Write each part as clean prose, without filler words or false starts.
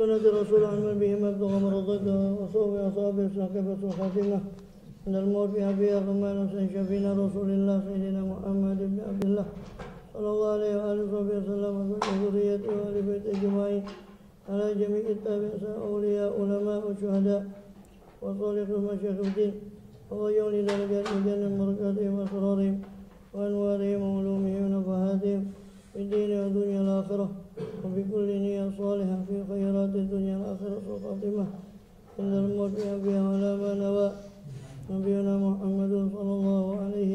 سنة الرسول عمل بهما ابتغى مرضاته وصوب أصحابه ساقبة الخاتمة عند الموت بها فيها ثم نفسا شفينا رسول الله سيدنا محمد بن عبد الله صلى الله عليه وآله وسلم وذريته وآل بيته أجمعين على جميع التابعين أولياء علماء وشهداء وصالح مشايخ الدين وغير لدرجات الجنة بركاتهم وأسرارهم وأنوارهم وعلومهم ونفحاتهم في الدين والدنيا الآخرة وفي كل نية صالحة في خيرات الدنيا الآخرة والخاتمة عند الموت بها على ما نوى نبينا محمد صلى الله عليه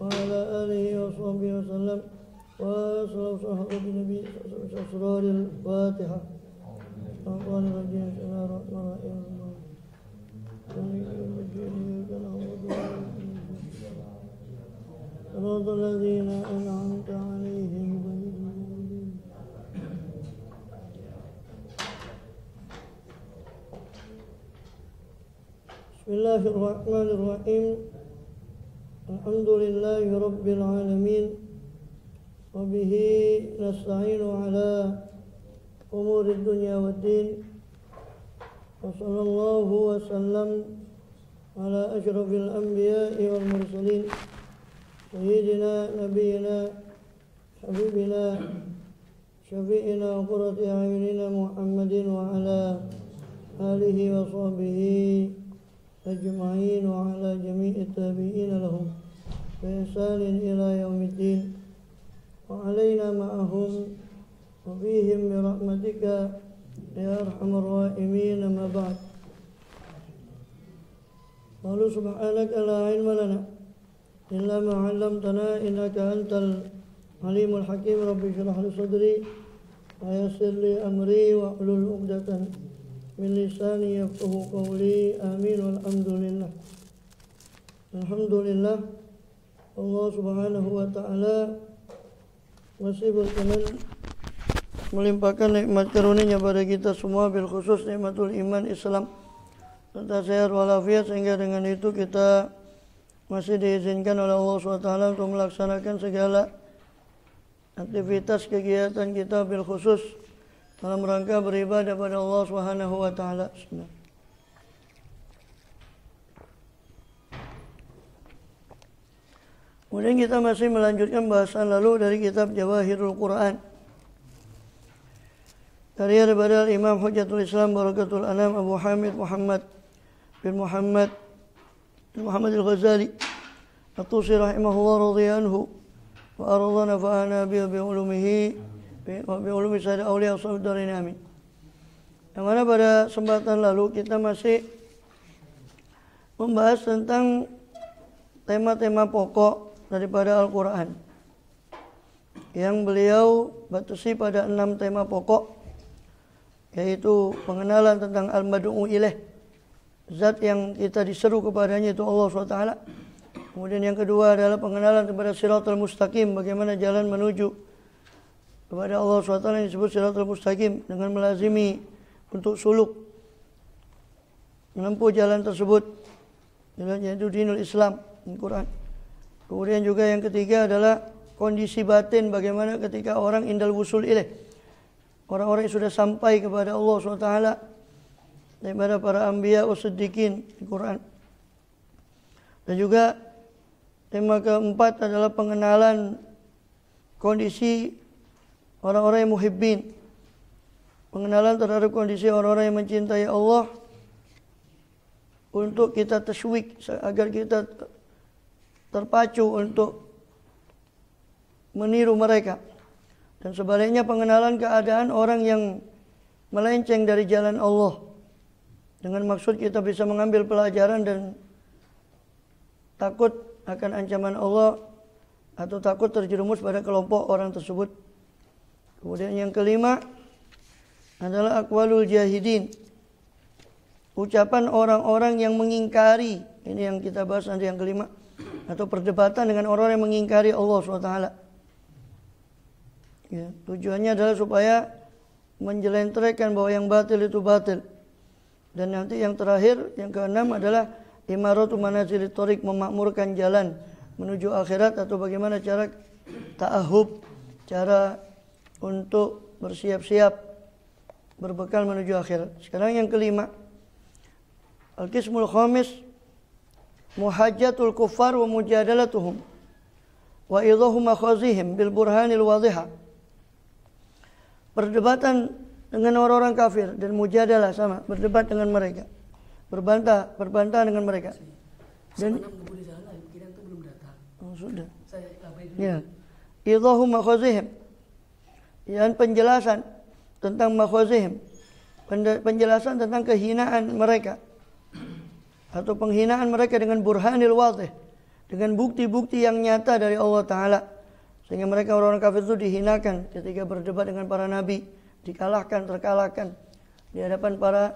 وعلى آله وصحبه وسلم وصلى صحبة النبي أسرار الفاتحة الرحمن الرحيم بسم الله الرحمن الرحيم صراط الذين أنعمت عليهم غير المغضوب بسم الله الرحمن الرحيم الحمد لله رب العالمين وبه نستعين على أمور الدنيا والدين وصلى الله وسلم على أشرف الأنبياء والمرسلين سيدنا نبينا حبيبنا شفيعنا وقرة أعيننا محمد وعلى آله وصحبه أجمعين وعلى جميع التابعين لهم بإحسان إلى يوم الدين وعلينا معهم وفيهم برحمتك يا أرحم الراحمين. ما بعد قالوا سبحانك لا علم لنا إلا ما علمتنا إنك أنت العليم الحكيم. رب اشرح لي صدري ويسر لي أمري واحلل عقدة من لساني يفقهوا قولي آمين والحمد لله. Alhamdulillah, Allah subhanahu wa ta'ala masih berkenan melimpahkan nikmat karunia pada kita semua, bil khusus nikmatul iman Islam serta sehat walafiat, sehingga dengan itu kita masih diizinkan oleh Allah SWT untuk melaksanakan segala aktivitas kegiatan kita bil khusus dalam rangka beribadah pada Allah Subhanahu wa taala. Kemudian kita masih melanjutkan bahasan lalu dari kitab Jawahirul Quran karya daripada Imam Hujjatul Islam Barakatul Anam Abu Hamid Muhammad bin Muhammad Al-Ghazali At-Tusi rahimahullah radhiyallahu anhu wa aradana fa'ana bi ulumihi wa bi ulumi sayyid auliya saudarain amin. Yang mana pada kesempatan lalu kita masih membahas tentang tema-tema pokok daripada Al-Quran yang beliau batasi pada 6 tema pokok, yaitu pengenalan tentang al-mad'u ilaih, zat yang kita diseru kepadanya itu Allah SWT. Kemudian yang kedua adalah pengenalan kepada siratal mustaqim, bagaimana jalan menuju kepada Allah SWT yang disebut siratal mustaqim dengan melazimi untuk suluk menempuh jalan tersebut, yaitu dinul Islam, Al-Quran. Kemudian juga yang ketiga adalah kondisi batin, bagaimana ketika orang indal wusul ilaih, orang-orang yang sudah sampai kepada Allah SWT daripada para anbiya wa siddiqin di Quran. Dan juga tema keempat adalah pengenalan kondisi orang-orang yang muhibbin, pengenalan terhadap kondisi orang-orang yang mencintai Allah untuk kita tasywik, agar kita terpacu untuk meniru mereka. Dan sebaliknya pengenalan keadaan orang yang melenceng dari jalan Allah, dengan maksud kita bisa mengambil pelajaran dan takut akan ancaman Allah atau takut terjerumus pada kelompok orang tersebut. Kemudian yang kelima adalah aqwalul jahidin, ucapan orang-orang yang mengingkari. Ini yang kita bahas nanti yang kelima, atau perdebatan dengan orang yang mengingkari Allah SWT. Ya, tujuannya adalah supaya menjelentrehkan bahwa yang batil itu batil. Dan nanti yang terakhir, yang keenam adalah imaratu manazilit thoriq, memakmurkan jalan menuju akhirat, atau bagaimana cara ta'ahub, cara untuk bersiap-siap berbekal menuju akhirat. Sekarang yang kelima, al-qismul khamis, muhajjatul kuffar wa mujadalatuhum wa idhahu makhazihim bil burhanil wadhiha. Perdebatan dengan orang-orang kafir dan mujadalah sama, berdebat dengan mereka, berbantah dengan mereka. Dan sudah. Ya. Idhahu makhazihim. Dan penjelasan tentang makhazihim. Penjelasan tentang kehinaan mereka atau penghinaan mereka dengan burhanil wadhih, dengan bukti-bukti yang nyata dari Allah Ta'ala, sehingga mereka orang-orang kafir itu dihinakan ketika berdebat dengan para nabi, terkalahkan di hadapan para,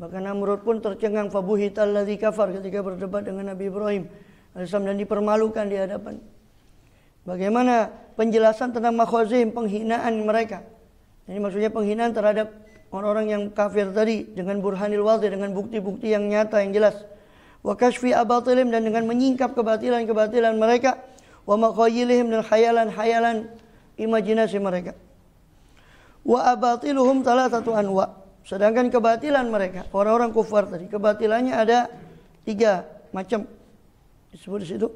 bahkan Namrud pun tercengang, fabuhital ladzi kafar, ketika berdebat dengan Nabi Ibrahim alaihissalam dan dipermalukan di hadapan. Bagaimana penjelasan tentang makhazihim, penghinaan mereka. Ini maksudnya penghinaan terhadap orang-orang yang kafir tadi dengan burhanil wadhih, dengan bukti-bukti yang nyata, yang jelas. Wa kashfi abatilihim, dan dengan menyingkap kebatilan-kebatilan mereka. Wa makhayilihim, dan khayalan-khayalan imajinasi mereka. Wa abatiluhum thalathatu anwa. Sedangkan kebatilan mereka, orang-orang kufar tadi, kebatilannya ada 3 macam. Disebut di situ.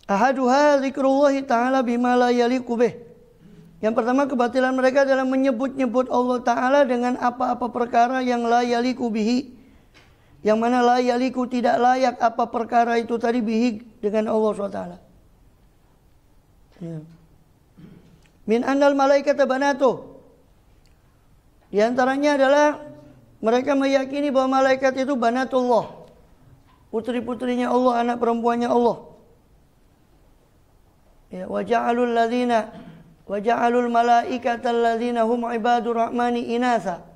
Ahaduha zikrullah ta'ala bima la yaliqu bih. Yang pertama, kebatilan mereka adalah menyebut-nyebut Allah Ta'ala dengan apa-apa perkara yang la yaliqu bihi. Yang mana la yaliqu, tidak layak apa perkara itu tadi, bihi, dengan Allah SWT. Ya. Min annal malaikata banatuh. Di antaranya adalah mereka meyakini bahwa malaikat itu banatullah, putri-putrinya Allah, anak perempuannya Allah. Ya, wa ja'alul malaikata alladzina hum ibadur rahmani inasa.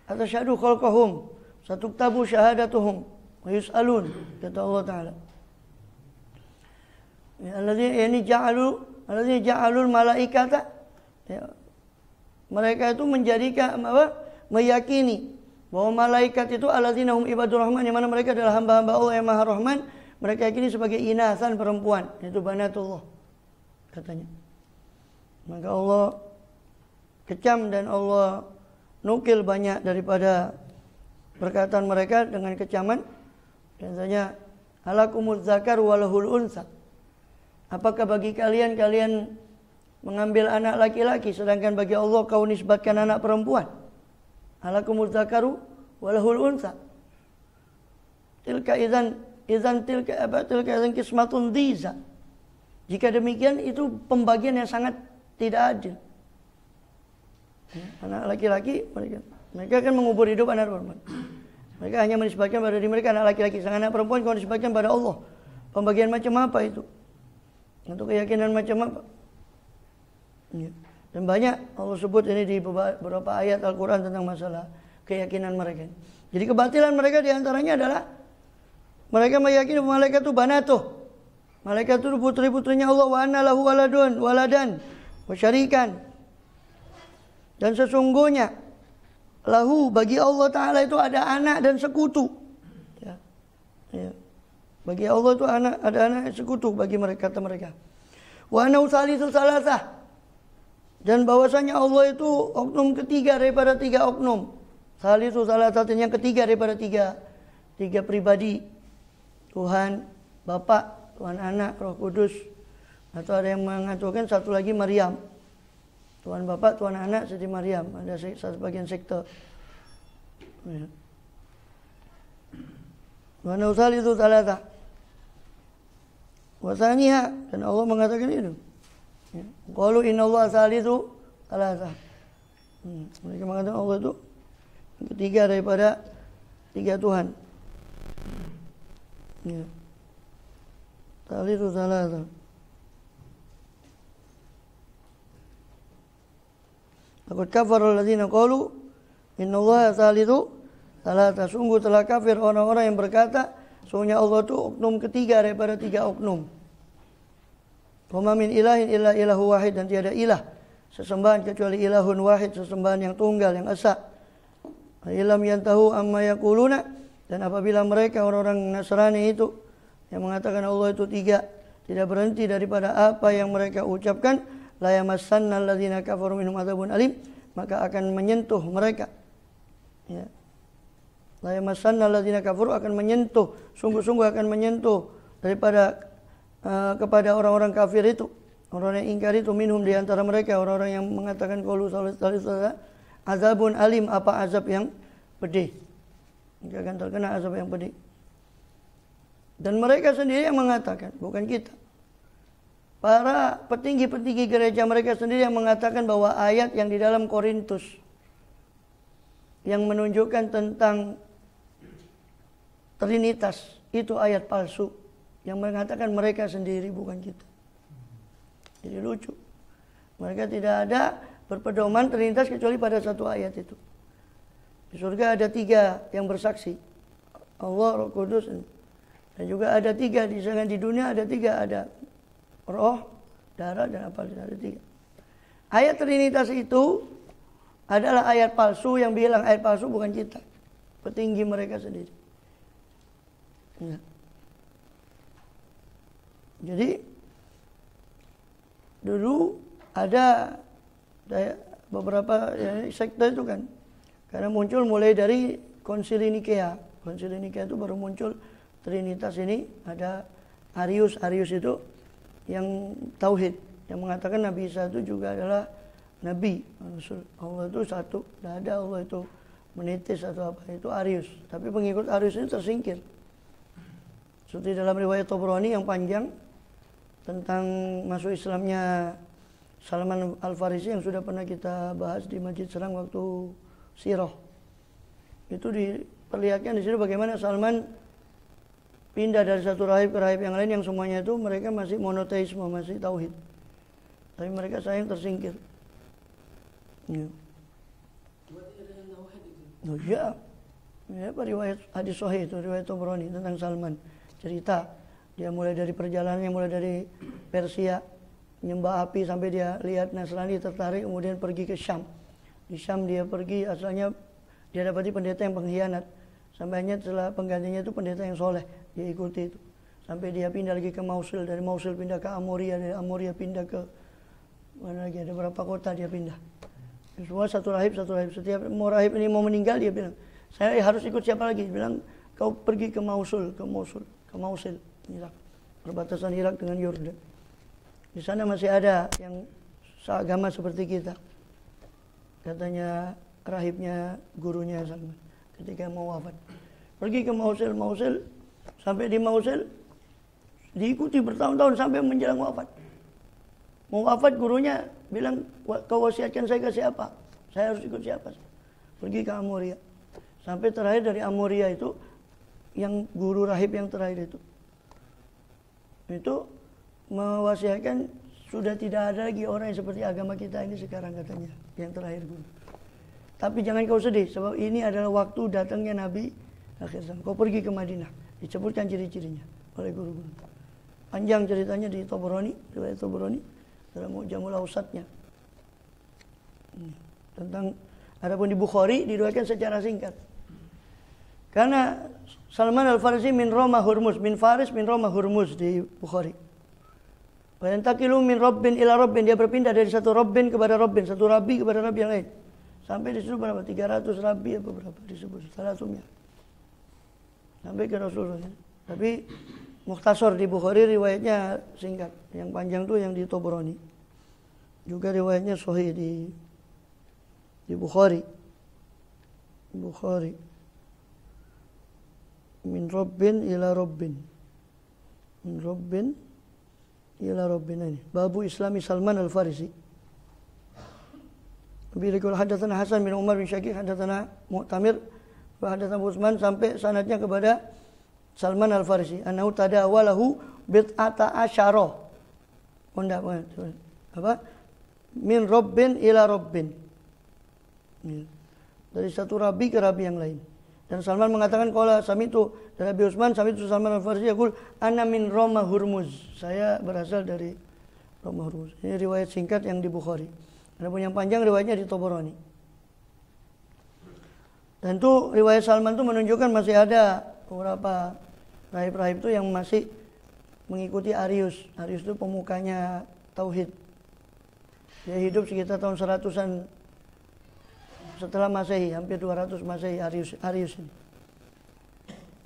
Atasyhadu khalqahum satuktabu syahadatuhum wa yus'alun, kata Allah Ta'ala. Ya, alladzina ja'alul malaikata, ya, mereka itu menjadikan meyakini bahwa malaikat itu alladzina hum ibadur rahman, yang mana mereka adalah hamba-hamba Allah yang Maha Rahman. Mereka yakini sebagai inasan, perempuan, itu banatullah katanya. Maka Allah kecam dan Allah nukil banyak daripada perkataan mereka dengan kecaman. Biasanya alakumuz zakar walahul unsa. Apakah bagi kalian mengambil anak laki-laki, sedangkan bagi Allah kau nisbatkan anak perempuan? Alakumuz zakaru walahul unsa. Tilka tilka kismatun dhiza. Jika demikian, itu pembagian yang sangat tidak adil. Anak laki-laki, mereka kan mengubur hidup anak perempuan. Mereka hanya menisbatkan pada diri mereka anak laki-laki, sedangkan anak perempuan kau nisbatkan pada Allah. Pembagian macam apa itu? Untuk keyakinan macam apa? Ya. Dan banyak Allah sebut ini di beberapa ayat Al-Quran tentang masalah keyakinan mereka. Jadi kebatilan mereka diantaranya adalah mereka meyakini malaikat itu banatuh. Malaikat itu putri-putrinya Allah. Wa anna lahu waladan wa syarikan. Dan sesungguhnya lahu, bagi Allah Ta'ala itu ada anak dan sekutu. Ya. Ya. Bagi Allah itu ada anak dan sekutu bagi mereka, kata mereka. Wa anna salisu salasah. Dan bahwasanya Allah itu oknum ketiga daripada 3 oknum. Salisu salasah, yang ketiga daripada tiga pribadi. Tuhan Bapa, Tuhan Anak, Roh Kudus. Atau ada yang mengaturkan satu lagi Maryam. Tuhan Bapa, Tuhan Anak, Siti Maryam. Ada sebagian sekte. Ya. Wa nausal itu salata. Wasaniha, dan Allah mengatakan itu. Ya. Qalu innallaha salisu salata. Mereka mengatakan Allah itu yang ketiga daripada 3 Tuhan. Ya. Salisu salata. Laqad kafara alladziina qalu innallaha salisu salata. Sungguh telah kafir orang-orang yang berkata sesungguhnya Allah itu oknum ketiga daripada 3 oknum. Wa ma min ilahin illa ilahu wahid, dan tiada ilah sesembahan kecuali ilahun wahid, sesembahan yang tunggal, yang esa. Ilam yantahu amma yaquluna, dan apabila mereka orang-orang Nasrani itu yang mengatakan Allah itu 3 tidak berhenti daripada apa yang mereka ucapkan, la yamassannal ladzina kafaru minhum adzabun alim, maka akan menyentuh mereka. Ya. La yamassanna alladzina kafaru, akan menyentuh, sungguh-sungguh akan menyentuh daripada kepada orang-orang kafir itu, orang yang ingkar itu, minhum di antara mereka, orang-orang yang mengatakan qaulu sallallahu azabun alim, apa azab yang pedih. Mereka akan terkena azab yang pedih. Dan mereka sendiri yang mengatakan, bukan kita. Para petinggi-petinggi gereja mereka sendiri yang mengatakan bahwa ayat yang di dalam Korintus yang menunjukkan tentang Trinitas itu ayat palsu, yang mengatakan mereka sendiri, bukan kita. Jadi lucu. Mereka tidak ada berpedoman Trinitas kecuali pada satu ayat itu. Di surga ada 3 yang bersaksi, Allah, Roh Kudus, dan juga ada 3 di dunia ada 3, ada roh, darah, dan apa, ada 3. Ayat Trinitas itu adalah ayat palsu, yang bilang ayat palsu bukan kita, petinggi mereka sendiri. Ya. Jadi dulu ada beberapa sekte itu kan, karena muncul mulai dari Konsili Nikea. Konsili Nikea itu baru muncul Trinitas ini, ada Arius itu yang tauhid, yang mengatakan Nabi Isa itu juga adalah Nabi, Rasul. Allah itu satu, tidak ada Allah itu menitis atau apa, itu Arius. Tapi pengikut Arius ini tersingkir. Seperti dalam riwayat Tabrani yang panjang tentang masuk Islamnya Salman Al-Farisi yang sudah pernah kita bahas di Masjid Serang waktu Sirah. Itu diperlihatkan di sini bagaimana Salman pindah dari satu rahib ke rahib yang lain, yang semuanya itu mereka masih monoteisme, masih tauhid. Tapi mereka sayang tersingkir. Ya. Oh iya. Ya, riwayat hadis sahih itu, riwayat Tabrani tentang Salman. Cerita dia mulai dari perjalanannya, mulai dari Persia, menyembah api sampai dia lihat Nasrani, tertarik, kemudian pergi ke Syam. Di Syam dia pergi, asalnya dia dapati pendeta yang pengkhianat. Sampainya setelah penggantinya itu pendeta yang soleh, dia ikuti itu. Sampai dia pindah lagi ke Mosul, dari Mosul pindah ke Amoria, dari Amoria pindah ke mana lagi, ada berapa kota dia pindah. Semua satu rahib. Setiap mau rahib ini mau meninggal, dia bilang, saya harus ikut siapa lagi? Dia bilang, kau pergi ke Mosul, Irak, perbatasan Irak dengan Yordan. Di sana masih ada yang seagama seperti kita. Katanya rahibnya, gurunya Salman, ketika mau wafat, pergi ke Mosul, sampai di Mosul diikuti bertahun-tahun sampai menjelang wafat. Mau wafat gurunya bilang, kau wasiatkan saya ke siapa? Saya harus ikut siapa? Pergi ke Amoria. Sampai terakhir dari Amoria itu, yang guru rahib yang terakhir itu mewasiatkan sudah tidak ada lagi orang yang seperti agama kita ini sekarang, katanya, yang terakhir guru. Tapi jangan kau sedih, sebab ini adalah waktu datangnya Nabi akhir zaman. Kau pergi ke Madinah, disebutkan ciri-cirinya oleh guru-guru. Panjang ceritanya di Tabrani, riwayat Tabrani dalam Mu'jamul Awsatnya. Tentang, adapun di Bukhari diriwayatkan secara singkat. Karena Salman Al-Farisi min Roma Hurmuz, min Faris min Roma Hurmuz di Bukhari. Wa yantaqilu min rabbin ila rabbin, dia berpindah dari satu rabbin kepada rabbin, satu rabi kepada rabi yang lain. Sampai disebut berapa? 300 rabi apa berapa disebut? Salah satunya. Sampai ke Rasulullah. Tapi mukhtasar di Bukhari riwayatnya singkat. Yang panjang tuh yang di Tabrani. Juga riwayatnya sahih di Bukhari. Min rabbin ila rabbin. Min rabbin ila rabbin ini. Babu Islami Salman Al-Farisi. Bilikul hadatsana Hasan bin Umar bin Syakir, hadatsana Mu'tamir, wa hadatsana Utsman, sampai sanadnya kepada Salman Al-Farisi. Annahu tadawalahu bid'ata asyara. Apa? Min rabbin ila rabbin. Dari satu rabi ke rabi yang lain. Dan Salman mengatakan, qala samitu, dari Abi Utsman, samitu Salman Al-Farisi yaqul ana min Roma Hurmuz. Saya berasal dari Roma Hurmuz. Ini riwayat singkat yang di Bukhari. Adapun yang panjang riwayatnya di Tabrani. Dan itu riwayat Salman itu menunjukkan masih ada beberapa rahib-rahib itu yang masih mengikuti Arius. Arius itu pemukanya tauhid. Dia hidup sekitar tahun 100-an setelah Masehi, hampir 200 Masehi Arius ini.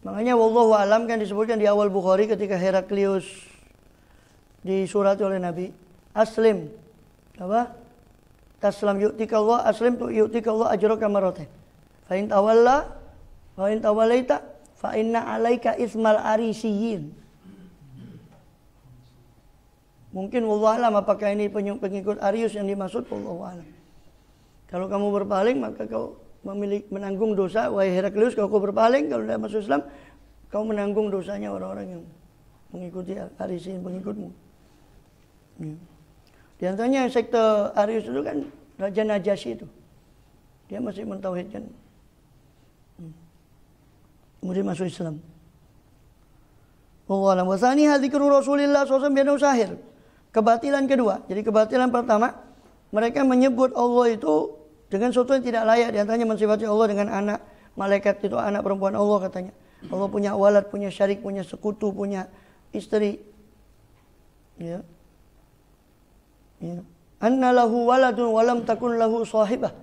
Makanya wallahu alam kan disebutkan di awal Bukhari ketika Heraklius disurati oleh Nabi, aslim apa? Taslam yu'tikallah, aslim tu yu'tikallah ajraka marratain. Fa in tawallaita fa inna 'alaika ismal arisiyin. Mungkin wallahu alam apakah ini pengikut Arius yang dimaksud, wallahu alam. Kalau kamu berpaling maka kau menanggung dosa, wahai Heraklius, kalau kau berpaling, kalau tidak masuk Islam, kau menanggung dosanya orang-orang yang mengikuti Arisin, pengikutmu. Ya. Di antaranya sekte Arius itu kan Raja Najasyi itu. Dia masih mentauhidkan. Kemudian masuk Islam. Wallahu a'lam. Wa tsani dzikru Rasulillah sallallahu alaihi wasallam sahir. Kebatilan kedua. Jadi kebatilan pertama, mereka menyebut Allah itu dengan sesuatu yang tidak layak. Di antaranya mensifati Allah dengan anak. Malaikat itu anak perempuan Allah katanya. Allah punya walad, punya syarik, punya sekutu, punya istri. Ya. Ya. Anna lahu waladun walam takun lahu sahibah.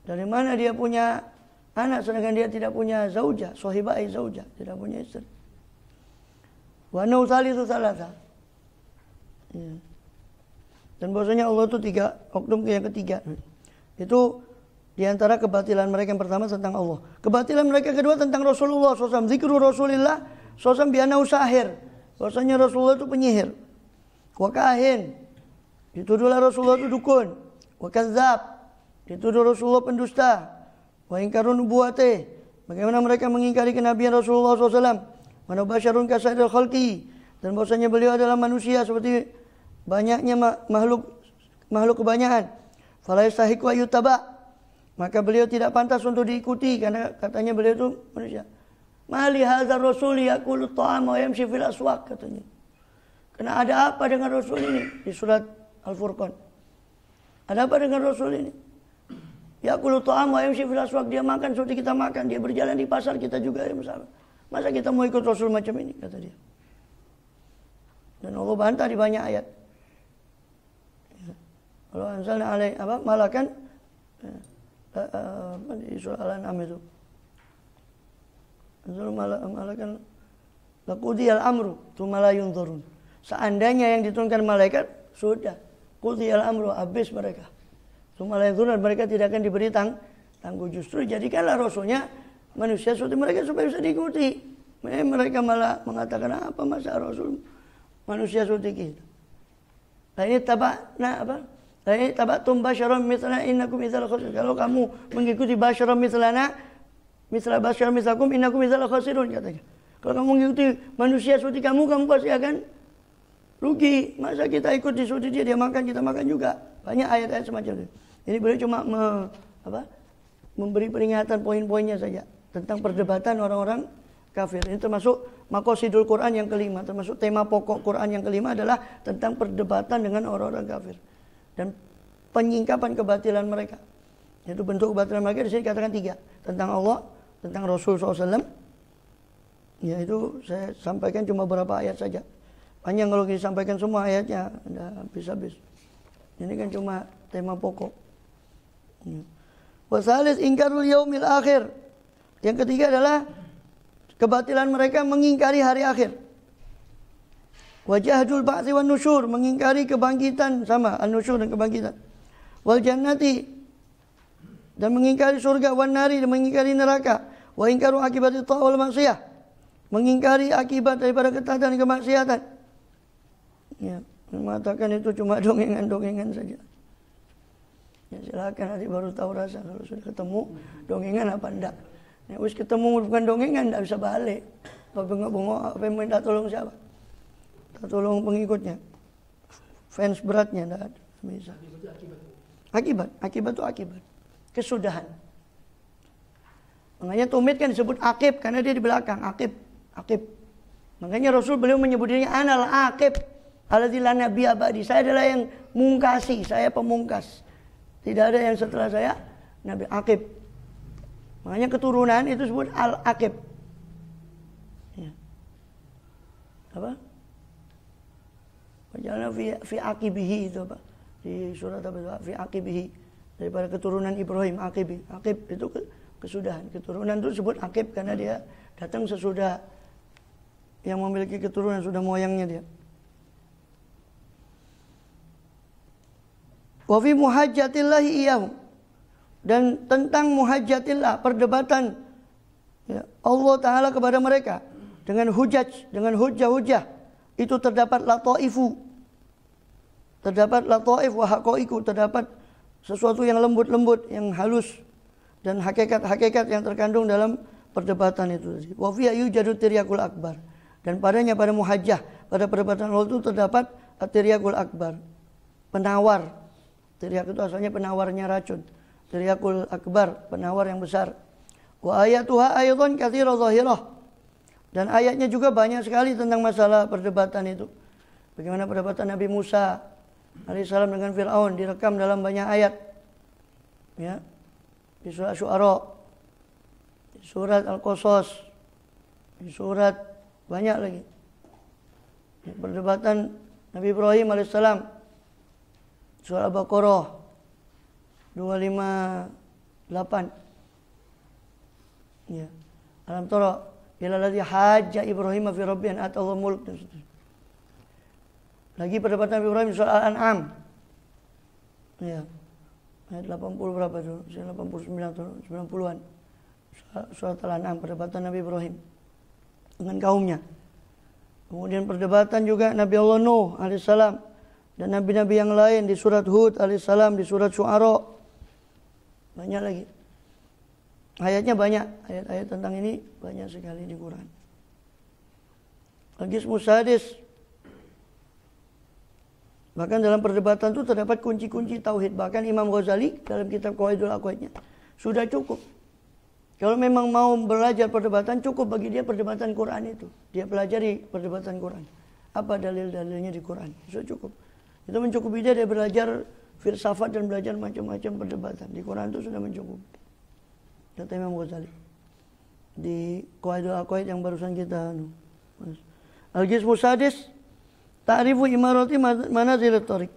Dari mana dia punya anak sedangkan dia tidak punya zaujah, sahibah ay zaujah, tidak punya istri. Wa nau thalithu thalatha. Ya. Dan bahwasanya Allah itu tiga, oknum yang ketiga. Itu di antara kebatilan mereka yang pertama tentang Allah. Kebatilan mereka kedua tentang Rasulullah SAW. Zikru Rasulillah SAW bi'anau sahir. Bahwasanya Rasulullah itu penyihir. Wa kahin. Dituduhlah Rasulullah itu dukun. Wa kadzab. Dituduh Rasulullah pendusta. Wa ingkarun nubuwatih. Bagaimana mereka mengingkari kenabian Rasulullah SAW. Wa nabasyarun kasaidil khalqi. Dan bahwasanya beliau adalah manusia seperti banyaknya makhluk kebanyakan. Fala yastahiqu ayyutaba. Maka beliau tidak pantas untuk diikuti karena katanya beliau itu manusia. Mali hadzal rasul yaqulu ta'am wa yamshi fil aswaq katanya. Karena ada apa dengan Rasul ini di surat Al-Furqan? Ada apa dengan Rasul ini? Yaqulu ta'am wa yamshi fil aswaq, dia makan seperti kita makan, dia berjalan di pasar kita juga ya misalnya. Masa kita mau ikut Rasul macam ini kata dia. Dan Allah bantah di banyak ayat. Kalau anzalna alai apa malakan di surah Al-An'am itu. Anzalna malakan laqudiyal amru tsumma la yunzurun. Seandainya yang diturunkan malaikat sudah qudiyal amru, habis mereka. Tsumma la yunzurun, mereka tidak akan diberi tangguh. Justru jadikanlah rasulnya manusia seperti mereka supaya bisa diikuti. Mereka malah mengatakan apa masa rasul manusia seperti kita. Nah ini tabatum basyaram mithlana innakum idzal khasirun. Kalau kamu mengikuti basyaram mithlana, mithla basyaram mithlakum innakum idzal khasirun katanya. Kalau kamu mengikuti manusia seperti kamu pasti akan rugi. Masa kita ikut seperti dia makan, kita makan juga. Banyak ayat-ayat semacam itu. Ini beliau cuma memberi peringatan poin-poinnya saja tentang perdebatan orang-orang kafir. Ini termasuk maqasidul Quran yang kelima, termasuk tema pokok Quran yang kelima adalah tentang perdebatan dengan orang-orang kafir dan penyingkapan kebatilan mereka. Itu bentuk kebatilan mereka di sini dikatakan tiga, tentang Allah, tentang Rasul SAW. Ya itu saya sampaikan cuma beberapa ayat saja. Panjang kalau disampaikan semua ayatnya, tidak habis-habis. Ini kan cuma tema pokok. Wasalis ingkarul yaumil akhir. Yang ketiga adalah kebatilan mereka mengingkari hari akhir. Wajahdul ba'tsi wan nusyur, mengingkari kebangkitan, sama an-nusyur dan kebangkitan. Wal jannati, dan mengingkari surga, wan nari, dan mengingkari neraka. Wa ingkaru akibati ta'wal maksiyah, mengingkari akibat daripada ketaatan dan kemaksiatan. Ya, mengatakan itu cuma dongengan-dongengan saja. Ya silakan nanti baru tahu rasa kalau sudah ketemu dongengan apa enggak. Ya wis ketemu bukan dongengan enggak bisa balik. Apa bengok-bengok apa yang minta tolong siapa? Minta tolong pengikutnya. Fans beratnya enggak ada. Bisa. Akibat itu akibat. Kesudahan. Makanya tumit kan disebut akib karena dia di belakang, akib. Makanya Rasul beliau menyebut dirinya anal akib. Alladzi la nabiyya ba'di. Saya adalah yang mungkasi, saya pemungkas. Tidak ada yang setelah saya Nabi akib. Makanya keturunan itu disebut al-akib. Ya. Apa? Wajalna fi aqibihi itu apa? Di surat apa? Fi aqibihi. daripada keturunan Ibrahim, Aqib. Aqib itu kesudahan. Keturunan itu disebut Aqib karena dia datang sesudah yang memiliki keturunan, sudah moyangnya dia. Wa fi muhajjatillahi iyahum, dan tentang muhajjatillah, perdebatan ya, Allah Ta'ala kepada mereka dengan hujaj, dengan hujah-hujah, itu terdapat lataifu, terdapat lataif wa haqaiqu, terdapat sesuatu yang lembut-lembut, yang halus, dan hakikat-hakikat yang terkandung dalam perdebatan itu. Wa fi yujadu tiryakul akbar, dan padanya, pada muhajjah, pada perdebatan Allah itu terdapat at-tiryakul akbar, penawar. Tiryak itu asalnya penawarnya racun. Tiryakul akbar, penawar yang besar. Wa ayatuha ayatan katsira zahirah, dan ayatnya juga banyak sekali tentang masalah perdebatan itu. Bagaimana perdebatan Nabi Musa alaihissalam dengan Fir'aun direkam dalam banyak ayat. Ya. Di surat Syu'ara, di surat Al-Qasas, di surat banyak lagi. Perdebatan Nabi Ibrahim alaihissalam, surah Al-Baqarah 258. Ya. Alam tara ila ladzi hajja Ibrahim fi rabbi an atahu mulk. Lagi perdebatan Nabi Ibrahim surah Al-An'am. Ya. Ayat 80 berapa itu? 89 atau 90-an. Surah Al-An'am, perdebatan Nabi Ibrahim dengan kaumnya. Kemudian perdebatan juga Nabi Allah Nuh alaihissalam dan nabi-nabi yang lain di surat Hud alaihissalam, di surat Syu'ara. Banyak lagi. Ayatnya banyak, ayat-ayat tentang ini banyak sekali di Quran. Al-Qismu Sadis. Bahkan dalam perdebatan itu terdapat kunci-kunci tauhid. Bahkan Imam Ghazali dalam kitab Qawaidul Aqwaidnya sudah cukup. Kalau memang mau belajar perdebatan, cukup bagi dia perdebatan Quran itu. Dia pelajari perdebatan Quran. Apa dalil-dalilnya di Quran? Sudah cukup. Itu mencukupi dia belajar filsafat dan belajar macam-macam perdebatan. Di Quran itu sudah mencukupi. Kata Imam Ghazali di Qawaidul Aqwaid yang barusan kita Al-Qismu Sadis, ta'rifu imarati manazil at-tariq,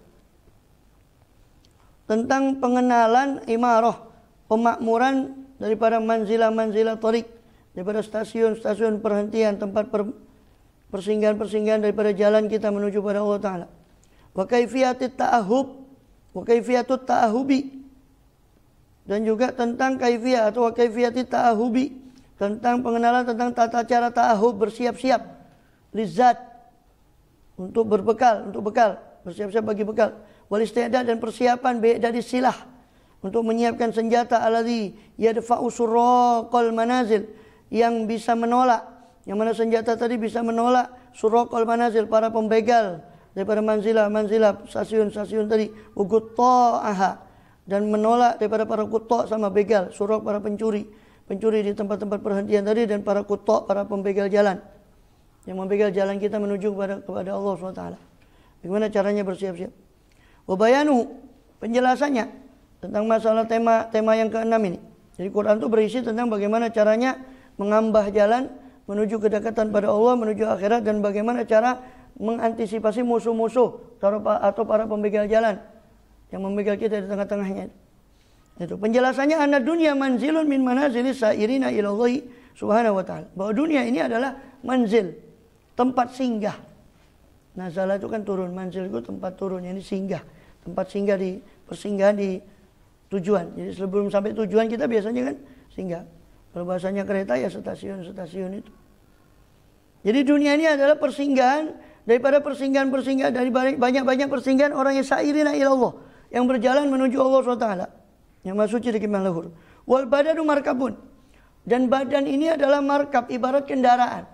tentang pengenalan imarah, pemakmuran daripada manzilah-manzilah tariq, daripada stasiun-stasiun perhentian, tempat persinggahan-persinggahan daripada jalan kita menuju pada Allah Ta'ala. Wa kaifiyatit ta'ahub, wa kaifiyatut ta'ahubi, dan juga tentang kaifiyah atau wa kaifiyatit ta'ahubi, tentang pengenalan tentang tata cara ta'ahub, bersiap-siap lizat, untuk berbekal, untuk bekal, bersiap-siap bagi bekal. Wal isti'dad, dan persiapan dari silah, untuk menyiapkan senjata alladzi yadfa'u suraqal manazil, yang bisa menolak, yang mana senjata tadi bisa menolak suraqal manazil, para pembegal daripada manzilah-manzilah, stasiun-stasiun tadi, ugutta'aha, dan menolak daripada para kutta sama begal, suraq para pencuri di tempat-tempat perhentian tadi, dan para kutta, para pembegal jalan yang membegal jalan kita menuju kepada Allah SWT. Bagaimana caranya bersiap-siap? Wa bayanu, penjelasannya tentang masalah tema yang keenam ini. Jadi Quran itu berisi tentang bagaimana caranya mengambah jalan menuju kedekatan pada Allah, menuju akhirat, dan bagaimana cara mengantisipasi musuh-musuh atau para pembegal jalan yang membegal kita di tengah-tengahnya. Itu penjelasannya, anna dunya manzilun min manazilis sairina ila Allah subhanahu wa ta'ala. Bahwa dunia ini adalah manzil, tempat singgah. Nazala itu kan turun, manzil itu tempat turun, ini singgah, tempat singgah di persinggahan di tujuan. Jadi sebelum sampai tujuan kita biasanya kan singgah. Kalau bahasanya kereta ya stasiun-stasiun itu. Jadi dunia ini adalah persinggahan daripada persinggahan-persinggahan, dari banyak-banyak persinggahan orang yang sairina ila Allah, yang berjalan menuju Allah SWT, yang masuk di kemah lahur. Wal badanu markabun, dan badan ini adalah markab, ibarat kendaraan.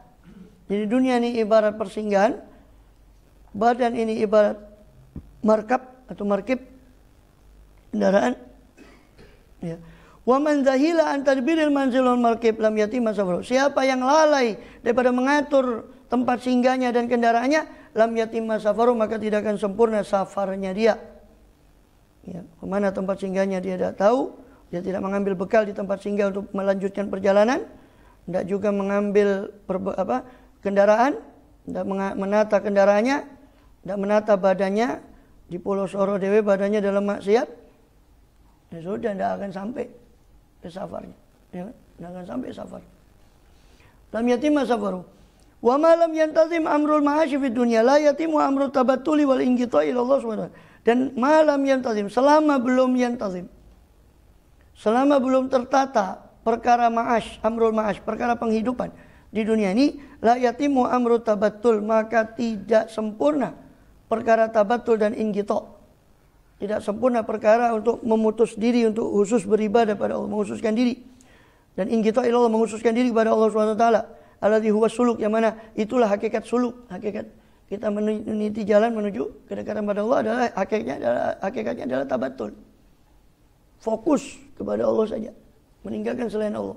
Jadi dunia ini ibarat persinggahan, badan ini ibarat markab atau markib, kendaraan. Ya. Wa man zahila an tadbiril manzil wal markib lam yatima safaru. Siapa yang lalai daripada mengatur tempat singgahnya dan kendaraannya, lam yatima safaru, maka tidak akan sempurna safarnya dia. Ya, kemana tempat singgahnya dia tidak tahu, dia tidak mengambil bekal di tempat singgah untuk melanjutkan perjalanan, tidak juga mengambil kendaraan, tidak menata kendaraannya, tidak menata badannya, di Pulau Soro dewe badannya dalam maksiat. Ya sudah, tidak akan sampai ke safarnya. Ya, tidak akan sampai safar. Lam yatimma safaru. Wa ma lam yantazim amrul ma'ashi fid dunya la yatimu amrul tabattuli wal inqita'i ila Allah Subhanahu wa ta'ala. Dan ma lam yantazim, selama belum yantazim, selama belum tertata perkara ma'ash, amrul ma'ash, perkara penghidupan di dunia ini, la yatimu amrul tabattul, maka tidak sempurna perkara tabattul dan inqita'. Tidak sempurna perkara untuk memutus diri untuk khusus beribadah pada Allah, menghususkan diri. Dan inqita' ila Allah, menghususkan diri kepada Allah Subhanahu wa ta'ala. Alladzi huwa suluk, yang mana itulah hakikat suluk, hakikat kita meniti jalan menuju kedekatan pada Allah adalah hakikatnya adalah tabattul. Fokus kepada Allah saja, meninggalkan selain Allah.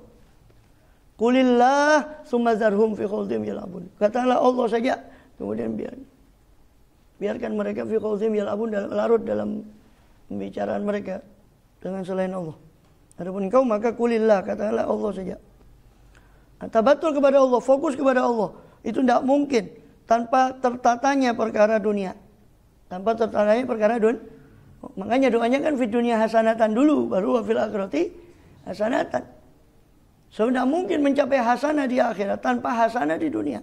Qulillah tsumma zarhum fi khawdihim yal'abun. Katakanlah Allah saja, kemudian biarkan mereka fi khawdihim yal'abun, larut dalam pembicaraan mereka dengan selain Allah. Adapun engkau maka qulillah, katakanlah Allah saja. Tabattul kepada Allah, fokus kepada Allah, itu tidak mungkin tanpa tertatanya perkara dunia. Tanpa tertatanya perkara dunia. Makanya doanya kan fid dunya hasanatan dulu, baru wa fil akhirati hasanatan. So tidak mungkin mencapai hasanah di akhirat tanpa hasanah di dunia.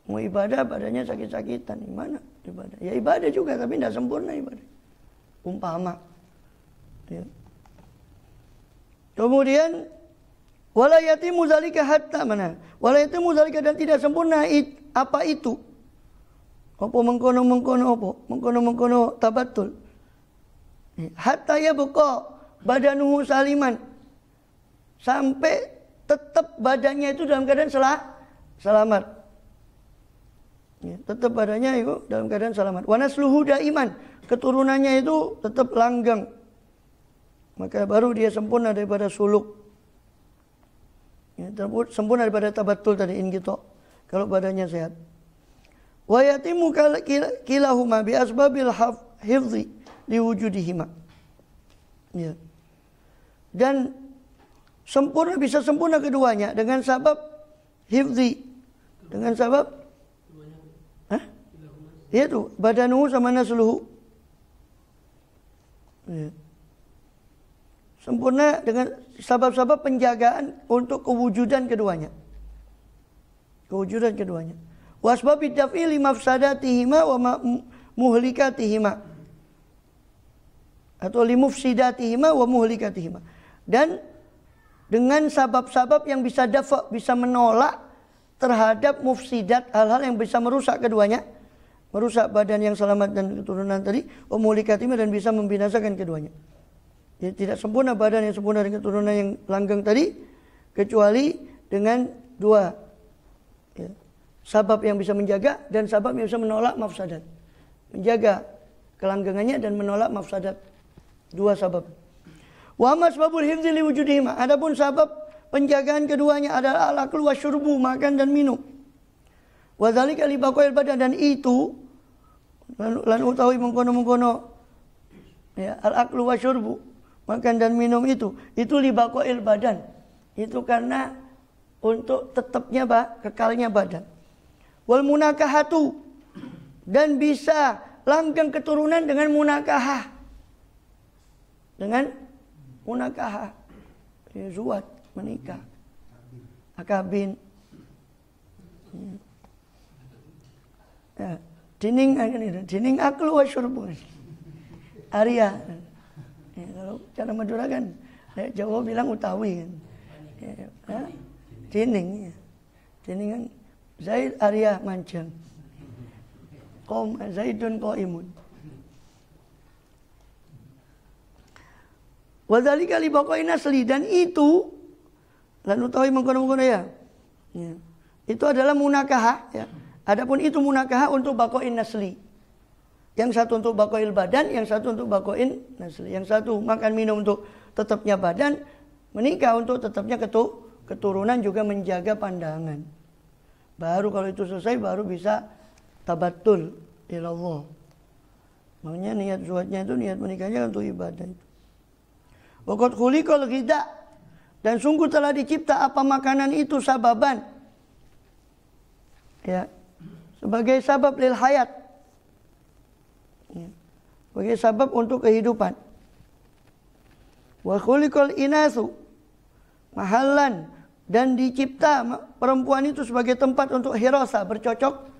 Mau ibadah badannya sakit-sakitan, gimana ibadah? Ya ibadah juga tapi tidak sempurna ibadah. Umpama. Ya. Kemudian wala yatimu zalika hatta mana? Wala yatimu zalika, dan tidak sempurna apa itu? Apa mengkono tabattul. Hatta ya buka badanuhu saliman. Sampai tetap badannya itu dalam keadaan selamat. Ya, tetap badannya itu dalam keadaan selamat. Wa nasluhu daiman, keturunannya itu tetap langgeng. Maka baru dia sempurna daripada suluk. Ya, sempurna daripada tabattul tadi inqita, kalau badannya sehat. Wa yatimu kilahuma bi asbabil hifzi liwujudihima. Ya. Dan sempurna, bisa sempurna keduanya dengan sabab hifzi, dengan sabab itu badanuhu sama nasluhu. Ya. Sempurna dengan sabab-sabab penjagaan untuk kewujudan keduanya. Kewujudan keduanya. Wasbabi daf'ili mafsadatihima wa muhlikatihima. Atau limufsidatihima wa muhlikatihima. Dan dengan sabab-sabab yang bisa dafa, bisa menolak terhadap mufsidat, hal-hal yang bisa merusak keduanya. Merusak badan yang selamat dan keturunan tadi. Wa muhlikatihima, dan bisa membinasakan keduanya. Jadi tidak sempurna badan yang sempurna dengan keturunan yang langgeng tadi, kecuali dengan dua ya, sabab yang bisa menjaga dan sabab yang bisa menolak mafsadat. Menjaga kelanggengannya dan menolak mafsadat. Dua sabab. Wa masbabul hifzi liwujudihima. Adapun sabab penjagaan keduanya adalah al-aklu wasyurbu, makan dan minum. Wa dzalika li baqail badan, dan itu lan utawi mengkono-mengkono ya, al-aklu wasyurbu, makan dan minum itu li baqail badan. Itu karena untuk tetapnya kekalnya badan. Wal munakahatu, dan bisa langgeng keturunan dengan munakahah. Dengan munakahah, ya, zuwat, menikah, akabin. Ya, dining aklu wa syurbu. Arya. Ya, kalau cara Madura kan, Jawa bilang utawi kan. Ya, dining. Ya. Dining kan Zaid Arya mancang. Zaidun qaimun. Wa dzalika li baqain asli, dan itu lan utawi mengkono-mengkono ya. Itu adalah munakahah ya. Adapun itu munakahah untuk baqain nasli. Yang satu untuk baqail badan, yang satu untuk baqain nasli. Yang satu makan minum untuk tetapnya badan, menikah untuk tetapnya keturunan, juga menjaga pandangan. Baru kalau itu selesai baru bisa tabattul ilallah. Makanya niat zuhudnya itu, niat menikahnya untuk ibadah itu. Waqad khuliqal ghidha, dan sungguh telah dicipta apa makanan itu sababan. Ya. Sebagai sabab lil hayat. Ya. Sebagai sabab untuk kehidupan. Wa khuliqal inasu mahallan, dan dicipta perempuan itu sebagai tempat untuk hirasa, bercocok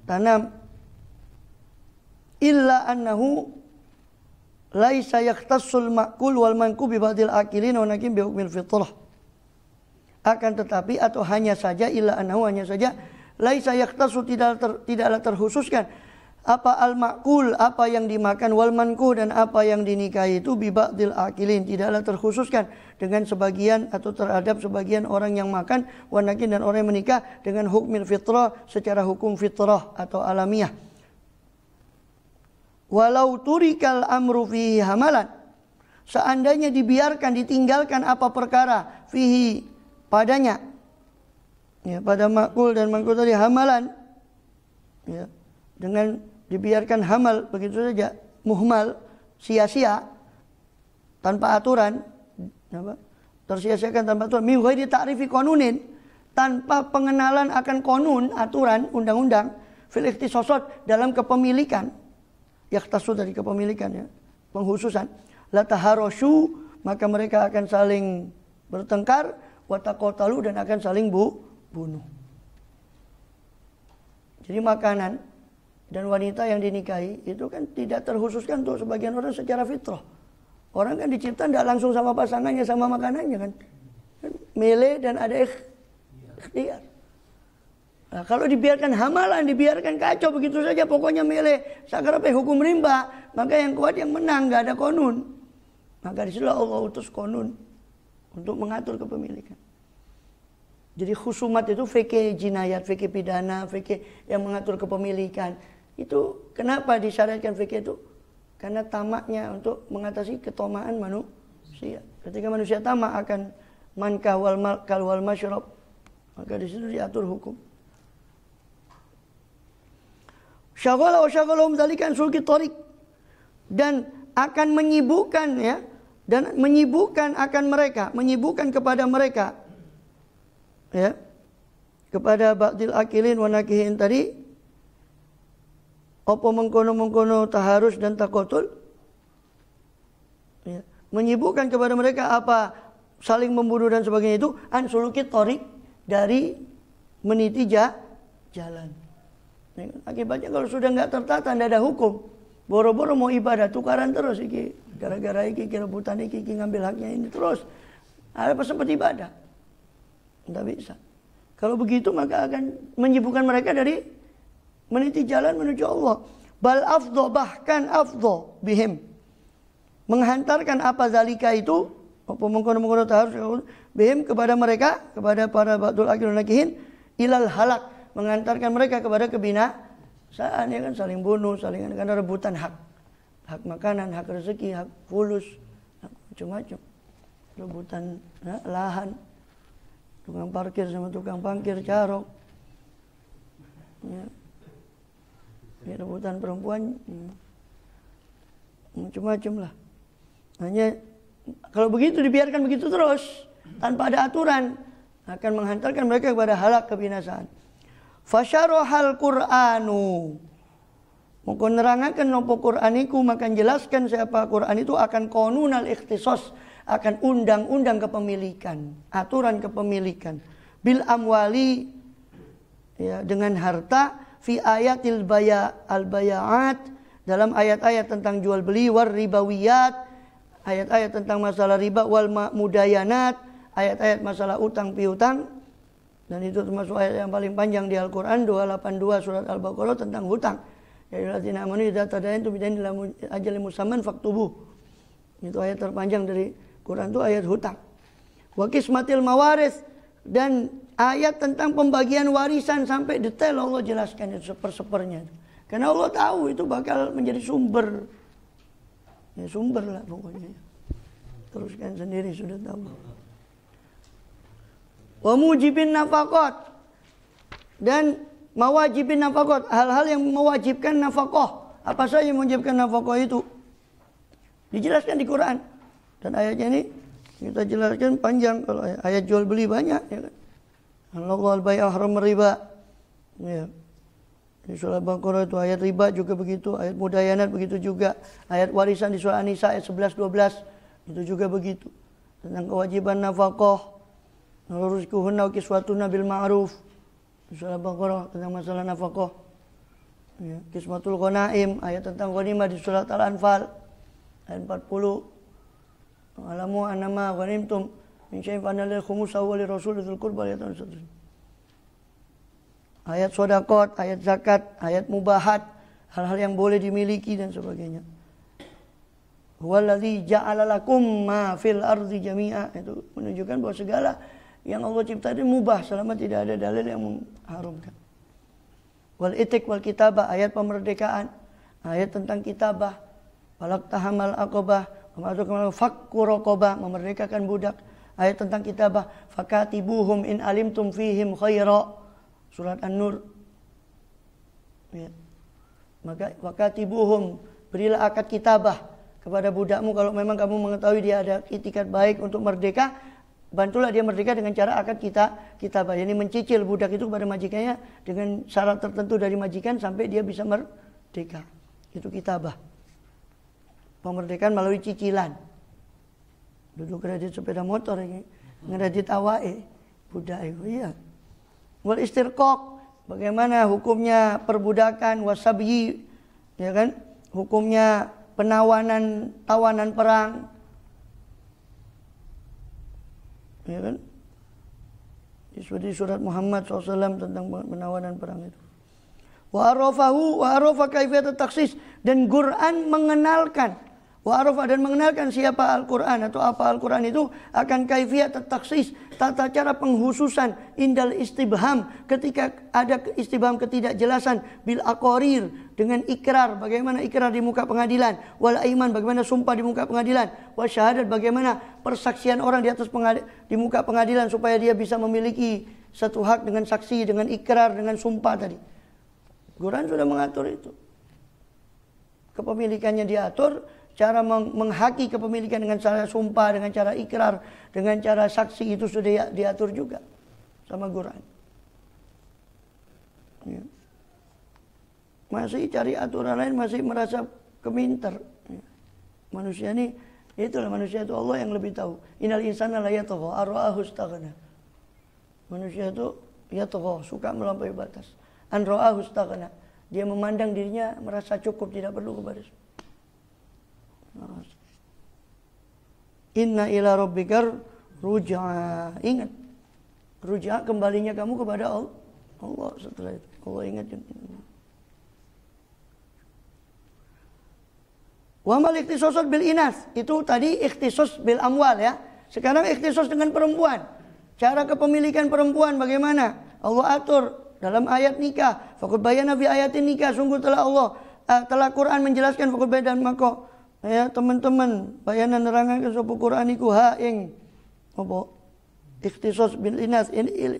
tanam. Illa annahu laisa yaqtasul ma'kul wal manku bi ba'dil akilin wa nakim bi hukmil fitrah. Akan tetapi atau hanya saja illa annahu, hanya saja laisa yaqtasu, tidaklah terkhususkan apa al-ma'kul, apa yang dimakan, wal manku, dan apa yang dinikahi itu bi ba'dil akilin, tidaklah terkhususkan dengan sebagian atau terhadap sebagian orang yang makan, wanakin, dan orang yang menikah dengan hukmil fitrah, secara hukum fitrah atau alamiah. Walau turikal amru fihi hamalan, seandainya dibiarkan, ditinggalkan apa perkara fihi padanya, ya, pada makul dan mangkul tadi hamalan, ya, dengan dibiarkan hamal begitu saja, muhmal, sia-sia, tanpa aturan, tersia-siakan tanpa aturan, min ghairi ta'rifi qanunin, tanpa pengenalan akan konun, aturan, undang-undang, fil ikhtisasat, dalam kepemilikan, yakhtasu dari kepemilikan, ya, penghususan, la taharasyu, maka mereka akan saling bertengkar, wa taqatalu, dan akan saling bunuh. Jadi makanan dan wanita yang dinikahi itu kan tidak terkhususkan untuk sebagian orang secara fitrah. Orang kan dicipta tidak langsung sama pasangannya, sama makanannya kan. Milih dan ada ikhtiar. Nah, kalau dibiarkan hamalan, dibiarkan kacau begitu saja, pokoknya milih sakarape hukum rimba, maka yang kuat yang menang, nggak ada konun. Maka disitulah Allah utus konun untuk mengatur kepemilikan. Jadi khusumat itu fikih jinayat, fikih pidana, fikih yang mengatur kepemilikan. Itu kenapa disyariatkan fikih itu? Karena tamaknya untuk mengatasi ketomaan manusia. Ketika manusia tamak akan mankah wal malkal wal masyrab, maka di situ diatur hukum. Syaghala wa syaghalahum dzalika an sulki thariq, dan akan menyibukkan, ya, dan menyibukkan akan mereka, menyibukkan kepada mereka, ya, kepada ba'dil akilin wa nakihin tadi, apa mengkono-mengkono taharus dan takotul, ya, menyibukkan kepada mereka apa saling membunuh dan sebagainya itu, an suluki thariq, dari meniti jalan. Akibatnya kalau sudah nggak tertata, tidak ada hukum, boro-boro mau ibadah tukaran terus, iki gara-gara iki rebutan iki ngambil haknya ini terus, ada pas sempat ibadah, tidak bisa. Kalau begitu maka akan menyibukkan mereka dari meniti jalan menuju Allah. Bal afdho, bahkan afdho bihim, menghantarkan apa zalika itu, apa mengkono-mengkono taharus bihim, kepada mereka, kepada para ba'dul akil nakihin, ilal halak, mengantarkan mereka kepada kebinasaan, ya kan, saling bunuh, saling, karena rebutan hak makanan, hak rezeki, hak fulus, hak macam-macam, rebutan lahan, tukang parkir sama tukang parkir carok, ya, rebutan perempuan, macam-macam lah. Hanya kalau begitu dibiarkan begitu terus tanpa ada aturan, akan menghantarkan mereka kepada halak, kebinasaan. Fasyarahal Qur'anu, maka nerangaken nopo Qur'aniku, maka jelaskan siapa Qur'an itu akan qanunal ikhtisas, akan undang-undang kepemilikan, aturan kepemilikan, bil amwali, ya, dengan harta, fi ayatil al-baya'at, dalam ayat-ayat tentang jual beli, war ribawiyat, ayat-ayat tentang masalah riba, wal mudayanat, ayat-ayat masalah utang piutang. Dan itu termasuk ayat yang paling panjang di Al-Quran, 282 surat Al-Baqarah, tentang hutang. Ya ayyuhallazina amanu idza tadayantum bidainin ila ajalin musamman faktubuh. Itu ayat terpanjang dari Quran, itu ayat hutang. Wa qismatil mawaris, dan ayat tentang pembagian warisan sampai detail Allah jelaskan itu seper-sepernya. Karena Allah tahu itu bakal menjadi sumber. Ya sumber lah pokoknya. Teruskan sendiri sudah tahu. Wa mujibin nafaqat, dan mewajibin nafaqat, hal-hal yang mewajibkan nafaqah. Apa saja yang mewajibkan nafaqah itu dijelaskan di Quran. Dan ayatnya ini kita jelaskan panjang. Kalau ayat jual beli banyak, ya kan. Allah al-bai'a haram riba. Ya. Di surah Al-Baqarah itu ayat riba juga begitu, ayat mudayanat begitu juga, ayat warisan di surah An-Nisa ayat 11 12 Itu juga begitu. Tentang kewajiban nafkah, nuruzquhunna wa kiswatuna bil ma'ruf. Surah Baqarah tentang masalah nafkah. Ya, Kismatul Ghanaim, ayat tentang ghanimah di surat Al-Anfal ayat 40. Alamu annama ghanimtum min syai'in fa anna lil khumusahu wa lirrasul dzul qurba ayat seterusnya. Ayat sedekah, ayat zakat, ayat mubahat, hal-hal yang boleh dimiliki dan sebagainya. Huwallazi ja'ala lakum ma fil ardi jami'a, itu menunjukkan bahwa segala yang Allah cipta itu mubah selama tidak ada dalil yang mengharumkan. Wal itik wal kitabah, ayat pemerdekaan, ayat tentang kitabah. Falak tahamal aqabah, fakku raqabah, memerdekakan budak. Ayat tentang kitabah, fakatibuhum in alimtum fihim khaira, surat An-Nur. Ya. Maka fakatibuhum, berilah akad kitabah kepada budakmu kalau memang kamu mengetahui dia ada itikat baik untuk merdeka. Bantulah dia merdeka dengan cara akad kitabah. Yani mencicil budak itu kepada majikannya dengan syarat tertentu dari majikan sampai dia bisa merdeka. Itu kitabah. Pemerdekaan melalui cicilan. Duduk kredit sepeda motor ini, ngredit awake budak itu. Iya. Wal istirqaq, bagaimana hukumnya perbudakan, wasabyi, ya kan? Hukumnya penawanan, tawanan perang. Ya kan? Di surat Muhammad SAW tentang penawanan perang itu. Wa arafa kaifiyat taksis, dan Quran mengenalkan dan mengenalkan siapa Al-Quran atau apa Al-Quran itu akan kaifiyat taksis, tata cara penghususan indal istibham, ketika ada istibham ketidakjelasan, bil aqarir, dengan ikrar, bagaimana ikrar di muka pengadilan, wal aiman, bagaimana sumpah di muka pengadilan, wa syahadat, bagaimana persaksian orang di muka pengadilan supaya dia bisa memiliki satu hak dengan saksi, dengan ikrar, dengan sumpah tadi. Quran sudah mengatur itu. Kepemilikannya diatur, cara menghaki kepemilikan dengan cara sumpah, dengan cara ikrar, dengan cara saksi itu sudah diatur juga sama Quran. Ya. Masih cari aturan lain, masih merasa keminter. Ya. Manusia ini, itulah manusia itu Allah yang lebih tahu. Innal insana la yatagha ar-ra'ahu istaghna. Manusia itu yatagha, suka melampaui batas. An ra'ahu istaghna. Dia memandang dirinya merasa cukup, tidak perlu kepada semua. Inna ila rabbikar ruj'a. Ingat, ruj'a kembalinya kamu kepada Allah setelah itu. Allah ingat. Wa mal ikhtisas bil inas, itu tadi ikhtisas bil amwal ya. Sekarang ikhtisas dengan perempuan. Cara kepemilikan perempuan bagaimana? Allah atur dalam ayat nikah. Faqad bayyana fi ayatin nikah, sungguh telah Quran menjelaskan faqad bayyana maka ya teman-teman, bayanan nerangaken sapa Quran iku ha ing apa? Ikhtisas bil inas ini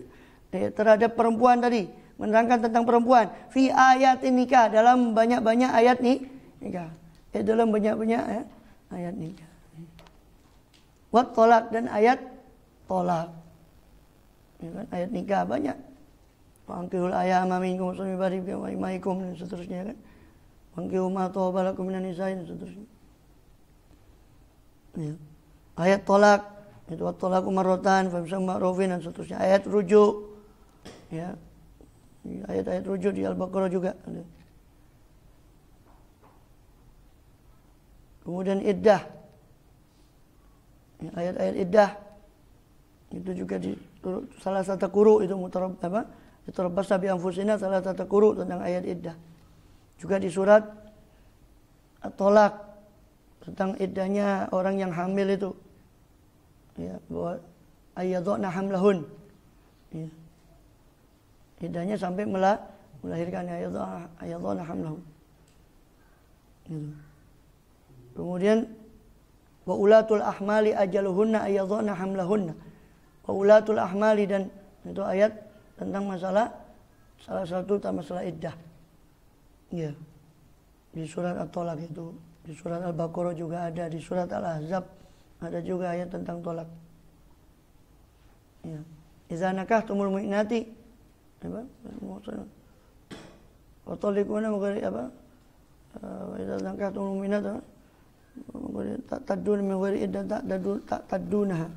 terhadap perempuan tadi, menerangkan tentang perempuan. Fi ayatin nikah, dalam banyak-banyak ayat nikah. Dalam banyak-banyak ayat nikah. Wat tolak, dan ayat tolak. Ya kan? Ayat nikah banyak. Fangkihul ayama minkum wa imaikum dan seterusnya kan. Fangkihu ma tawaba lakum minan nisa'i dan seterusnya. Ya. Ayat tolak itu at-talaqu marratan fa bisam ma'rufin dan seterusnya. Ayat rujuk, ya, ayat-ayat rujuk di Al-Baqarah juga ada. Kemudian iddah, ya, ayat-ayat iddah itu juga di salah satu quru itu Tarabbas bi anfusina, salah satu quru tentang ayat iddah. Juga di surat At-Talaq tentang iddahnya orang yang hamil itu, ya, bahwa ayyadhna hamlahun, ya, iddahnya sampai melahirkan, ayyadhna hamlahun, gitu. Kemudian wa ulatul ahmali ajaluhunna ayyadhna hamlahunna, wa ulatul ahmali, dan itu ayat tentang masalah salah satu masalah iddah, ya, di surat At-Talaq itu. Di surat Al-Baqarah juga ada, di surat Al-Ahzab ada juga ayat tentang tolak. Ya. Idza nakahtumul mu'minati apa? Wa talikuna mugari apa? Idza nakahtumul mu'minati Ta'tadduna min ghairi iddah, ta'taddunaha.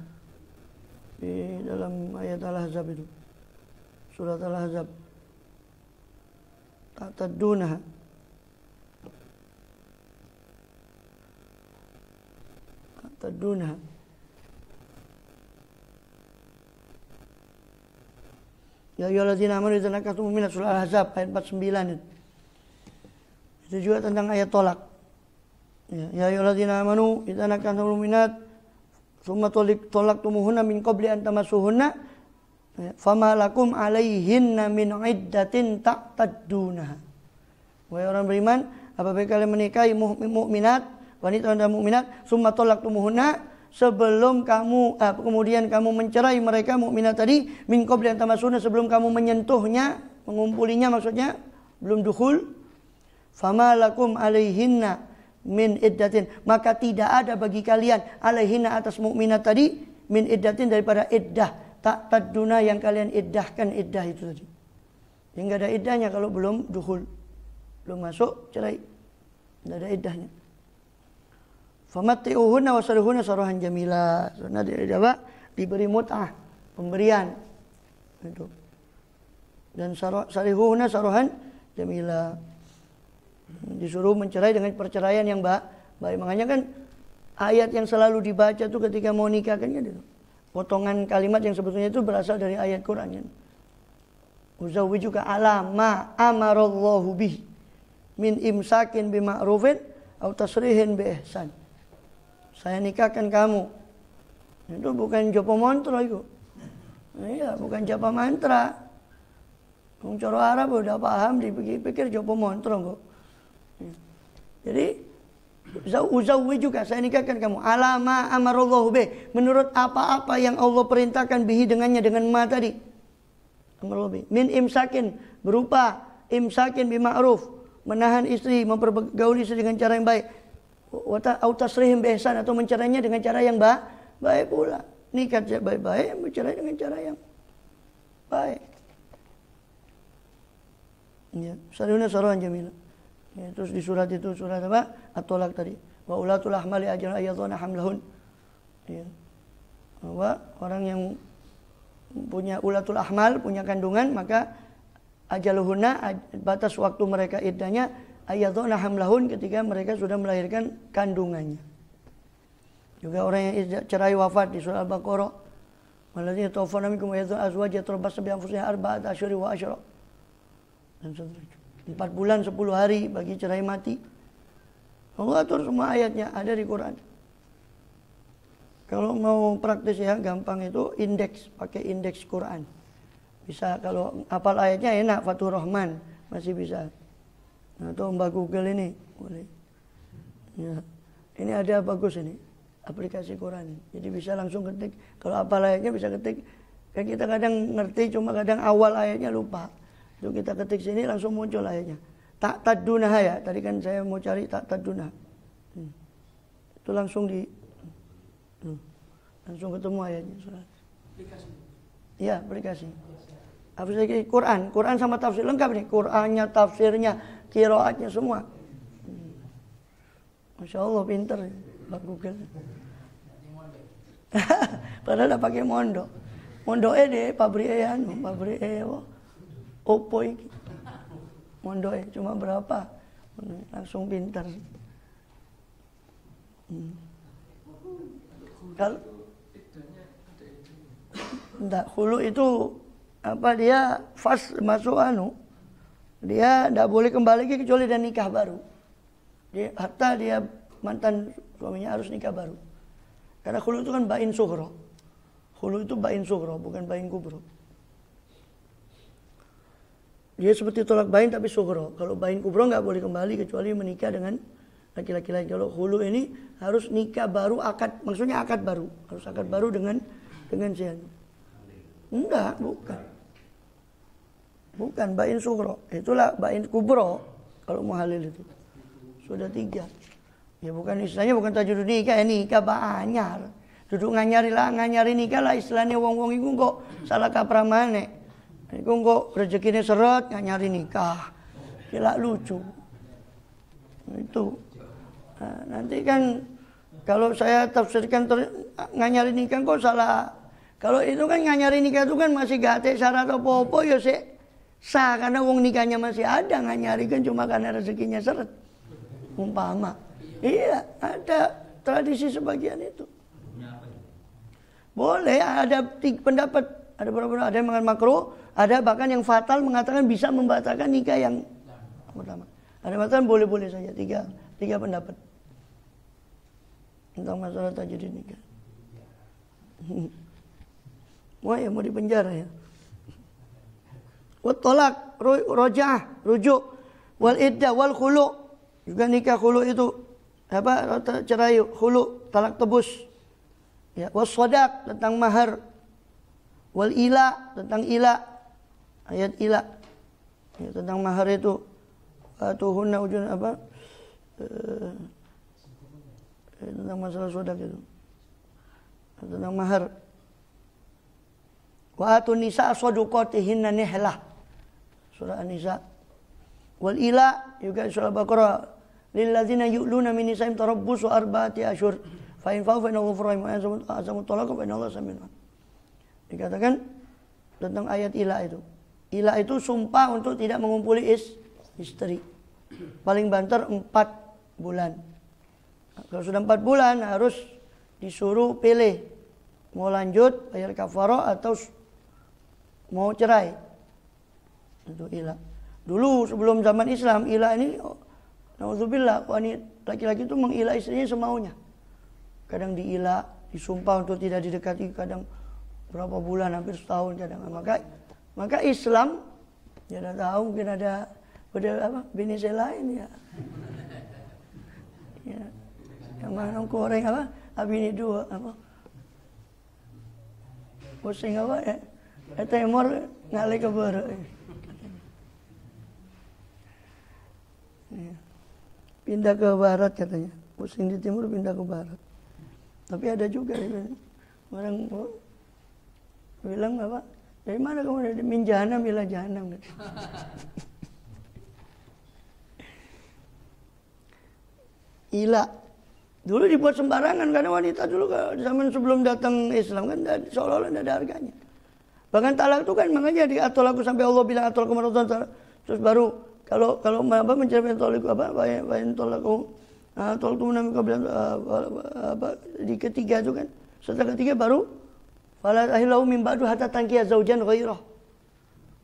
Di dalam ayat Al-Ahzab itu. Surat Al-Ahzab. Ta'taddunaha. Ta'taddunaha. Ya ayyuhallazina amanu idza nakahtum mu'minat, surah Al-Ahzab ayat 49 itu. Itu juga tentang ayat tolak. Ya ayyuhallazina amanu idza nakahtum mu'minat tsumma talaqtumuhunna min qabli an tamassuhunna fama lakum alaihinna min iddatin ta'taddunaha. Wahai orang beriman, apabila kalian menikahi mukminat, wanita dan mukminat, tsumma talaqtumuhunna, sebelum kamu kemudian kamu mencerai mereka mukminat tadi, min qabli an tamassuhunna, sebelum kamu menyentuhnya, mengumpulinya maksudnya, belum dukhul, fama lakum alaihinna min iddatin, maka tidak ada bagi kalian alaihinna atas mukminat tadi min iddatin daripada iddah, ta'tadduna yang kalian iddahkan, iddah itu tadi. Yang enggak ada iddahnya kalau belum dukhul, belum masuk cerai, enggak ada iddahnya. Famatti'uhunna wasarihunna sarahan jamila. Karena dia diberi mut'ah, pemberian. Itu. Dan sarihuhunna sarahan jamila. Disuruh mencerai dengan perceraian yang baik. Makanya kan ayat yang selalu dibaca itu ketika mau nikah kan gitu. Potongan kalimat yang sebetulnya itu berasal dari ayat Quran kan. Uzawwijuka ala ma amarallahu bih min imsakin bima'rufin aw tasrihin bi ihsan. Saya nikahkan kamu. Itu bukan jopo mantra itu. Iya, bukan japa mantra. Wong cara Arab udah paham, dipikir jopo mantra kok. Jadi uzawwi juga, saya nikahkan kamu alama amarallahu bih, menurut apa-apa yang Allah perintahkan bihi dengannya, dengan ma tadi. Amarallahu bih. Min imsakin, berupa imsakin bima'ruf, menahan istri, mempergauli istri dengan cara yang baik. Au tasrihim bi ihsan, atau mencerainya dengan cara yang baik pula. Nikah baik-baik, bercerai dengan cara yang baik. Ya, sarihuna sarahan jamila. Ya, terus di surat itu, surat apa? At-Tolak tadi. Wa ulatul ahmali ajrun ayyadhuna hamlahun. Ya. Bahwa orang yang punya ulatul ahmal, punya kandungan, maka ajaluhunna, batas waktu mereka iddahnya, ayyadhuna hamlahun, ketika mereka sudah melahirkan kandungannya. Juga orang yang cerai wafat di surah Al-Baqarah, walladzina tawaffawna minkum wa yadhuruna azwajan yatarabbasna bi anfusihinna arba'ata asyhurin wa asyra. Dan seterusnya. 4 bulan 10 hari bagi cerai mati. Allah atur semua ayatnya ada di Quran. Kalau mau praktis ya gampang itu pakai indeks Quran. Bisa, kalau hafal ayatnya enak, Fathur Rahman masih bisa. Atau Mbak Google ini boleh. Ya. Ini ada bagus ini aplikasi Quran. Jadi bisa langsung ketik. Kalau hafal ayatnya bisa ketik. Kan kita kadang ngerti, cuma kadang awal ayatnya lupa. Itu kita ketik sini langsung muncul ayatnya. Ta'taddunaha ya. Tadi kan saya mau cari ta'taddunaha. Itu langsung langsung ketemu ayatnya. Aplikasi. Iya, aplikasi. Aplikasi Quran sama tafsir lengkap nih. Qurannya, tafsirnya, qiraatnya semua. Masya Allah pinter Pak Google. Padahal udah pakai mondok. Mondoknya deh pabrik Oppo ini. Mondoknya cuma berapa? Langsung pinter. Kalau enggak, hulu itu apa, dia fast masuk dia enggak boleh kembali lagi kecuali dia nikah baru. Hatta dia mantan suaminya harus nikah baru. Karena hulu itu kan bain sughra. Hulu itu bain sughra, bukan bain kubro. Dia seperti tolak bain tapi sughra. Kalau bain kubro enggak boleh kembali kecuali menikah dengan laki-laki lain. Kalau hulu ini harus nikah baru, akad, maksudnya akad baru. Harus akad baru dengan si enggak, bukan. Bukan bain sughra. Itulah bain kubro kalau muhalil itu. Sudah 3. Ya bukan istilahnya, bukan tajudud nikah, ya nikah banyar. Duduk nganyari nikah lah istilahnya, wong-wong iku kok salah kaprah maneh. Iku kok rezekine seret nganyari nikah. Gila lucu. Itu. Nah, nanti kan kalau saya tafsirkan nganyari nikah kok salah. Kalau itu kan nganyari nikah itu kan masih gate syarat apa-apa ya sih sah karena wong nikahnya masih ada, nganyari kan cuma karena rezekinya seret. Umpama. Iya, ada tradisi sebagian itu. Boleh, ada pendapat, ada beberapa, ada yang mengatakan makruh, ada bahkan yang fatal mengatakan bisa membatalkan nikah yang pertama. Ada mengatakan boleh-boleh saja, tiga pendapat tentang masalah tajdid nikah. Wah ya mau dipenjara ya. Wat tolak, rojah, rujuk, wal iddah, wal khulu, juga nikah khulu itu apa cerai, khulu talak tebus. Ya, was sadaq tentang mahar, wal ila tentang ila, ayat ila ya, tentang mahar itu tuhunna ujun apa tentang masalah sadaq itu, tentang mahar. Wa atun nisa sadaqatihinna nihlah, surah An-Nisa. Wal ila juga surah Baqarah, lil ladzina yu'luna min nisaim tarabbusu arba'ati asyhur fa in fa'u fa innahu ghafurun rahim wa azamu talaq fa innallaha samiun. Dikatakan tentang ayat ila itu. Ila itu sumpah untuk tidak mengumpuli istri. Paling banter 4 bulan. Kalau sudah 4 bulan harus disuruh pilih mau lanjut bayar kafarah atau mau cerai. Itu ila. Dulu sebelum zaman Islam, ila ini naudzubillah, wanita laki-laki itu mengila istrinya semaunya. Kadang diila, disumpah untuk tidak didekati, kadang berapa bulan, hampir setahun kadang. Maka Islam ya tidak tahu, mungkin ada bini saya lain ya. Ya. Yang mana goreng apa? Bini 2 apa? Pusing apa ya? Timur ngalih ke barat. Ya. Pindah ke barat katanya. Pusing di timur pindah ke barat. Tapi ada juga orang bilang apa? Dari mana kamu dari min jahanam ila jahanam gitu. Ila. Dulu dibuat sembarangan karena wanita dulu zaman sebelum datang Islam kan seolah-olah tidak ada harganya. Bahkan talak itu kan makanya diatur aku sampai Allah bilang atur aku maratan terus baru kalau apa menceritakan talak apa bayan tolaku tolak itu menamik bilang apa di ketiga itu kan setelah ketiga baru fala ahillahu min ba'du hatta tankiya zaujan ghairah.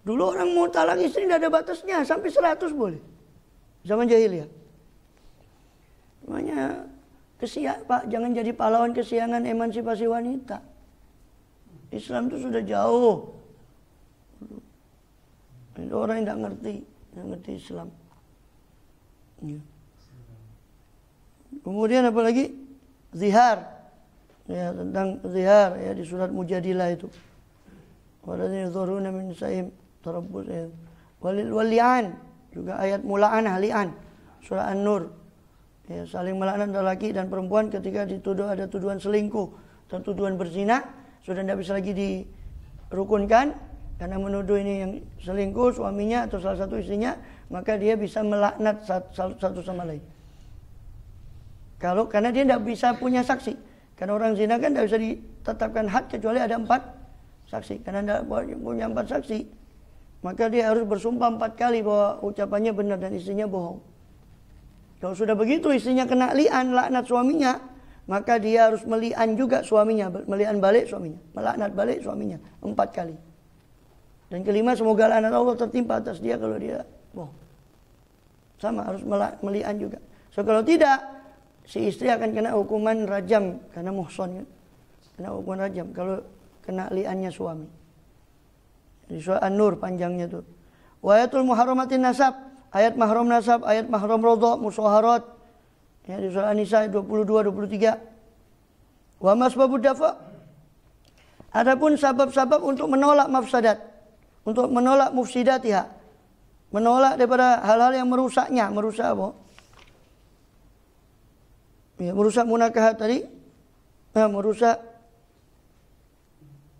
Dulu orang mau talak istri tidak ada batasnya sampai 100 boleh. Zaman jahiliyah. Makanya Pak, jangan jadi pahlawan kesiangan emansipasi wanita. Islam itu sudah jauh. Itu orang yang tidak ngerti Islam. Ya. Kemudian apa lagi? Zihar. Ya, tentang zihar ya di surat Mujadilah itu. Waladzina yadhuruna min nisaihim tarabbus ya. Wal li'an, juga ayat mula'anah li'an. Surah An-Nur. Ya, saling melaknat laki dan perempuan ketika dituduh ada tuduhan selingkuh atau tuduhan berzina, sudah tidak bisa lagi dirukunkan karena menuduh ini yang selingkuh suaminya atau salah satu istrinya, maka dia bisa melaknat satu sama lain. Karena dia tidak bisa punya saksi, karena orang zina kan tidak bisa ditetapkan had kecuali ada 4 saksi. Karena tidak punya 4 saksi, maka dia harus bersumpah 4 kali bahwa ucapannya benar dan istrinya bohong. Kalau sudah begitu istrinya kena li'an, laknat suaminya, maka dia harus meli'an juga suaminya, meli'an balik suaminya, melaknat balik suaminya 4 kali. Dan kelima, semoga laknat Allah tertimpa atas dia kalau dia bohong. Sama, harus meli'an juga. So kalau tidak, si istri akan kena hukuman rajam karena muhson kan. Kena hukuman rajam kalau kena li'annya suami. Di surah An-Nur panjangnya tuh. Wa ayatul muharramatin nasab. Ayat mahram nasab, ayat mahram rodha, musaharat. Ya, di surah An-Nisa 22-23. Wa masbabud dafa. Adapun sabab-sabab untuk menolak mafsadat, untuk menolak mufsidatiha, menolak daripada hal-hal yang merusaknya, merusak apa? Ya, merusak munakahat tadi. Ya, merusak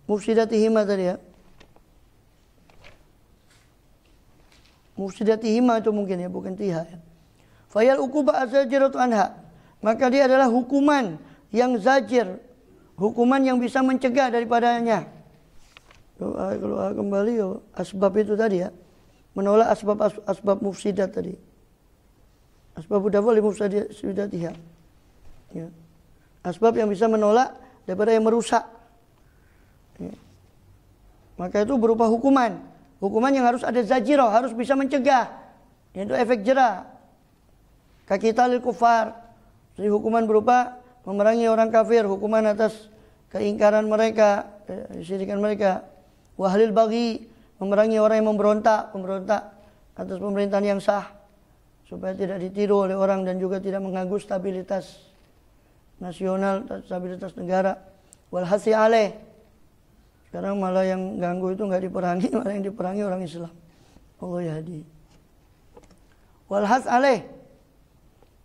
mufsidatihima tadi ya. Mufsidatihima itu mungkin ya, bukan tiha ya. Fayal uqubah azajiratu anha. maka dia adalah hukuman yang zajir, hukuman yang bisa mencegah daripadanya. Kalau kembali asbab itu tadi ya, menolak asbab mufsidat tadi. Asbab daf'ul mufsidatiha. Ya. Asbab yang bisa menolak daripada yang merusak. Ya. Maka itu berupa hukuman. Hukuman yang harus ada zajirah, harus bisa mencegah. Yaitu efek jera. Kaqitalil kufar. Jadi hukuman berupa memerangi orang kafir, hukuman atas keingkaran mereka, kesyirikan mereka. Wahlil baghi, memerangi orang yang memberontak atas pemerintahan yang sah, supaya tidak ditiru oleh orang dan juga tidak mengganggu stabilitas nasional, stabilitas negara. Walhasi alaih, sekarang malah yang ganggu itu nggak diperangi, malah yang diperangi orang Islam. Allah yahdi. Walhas alaih,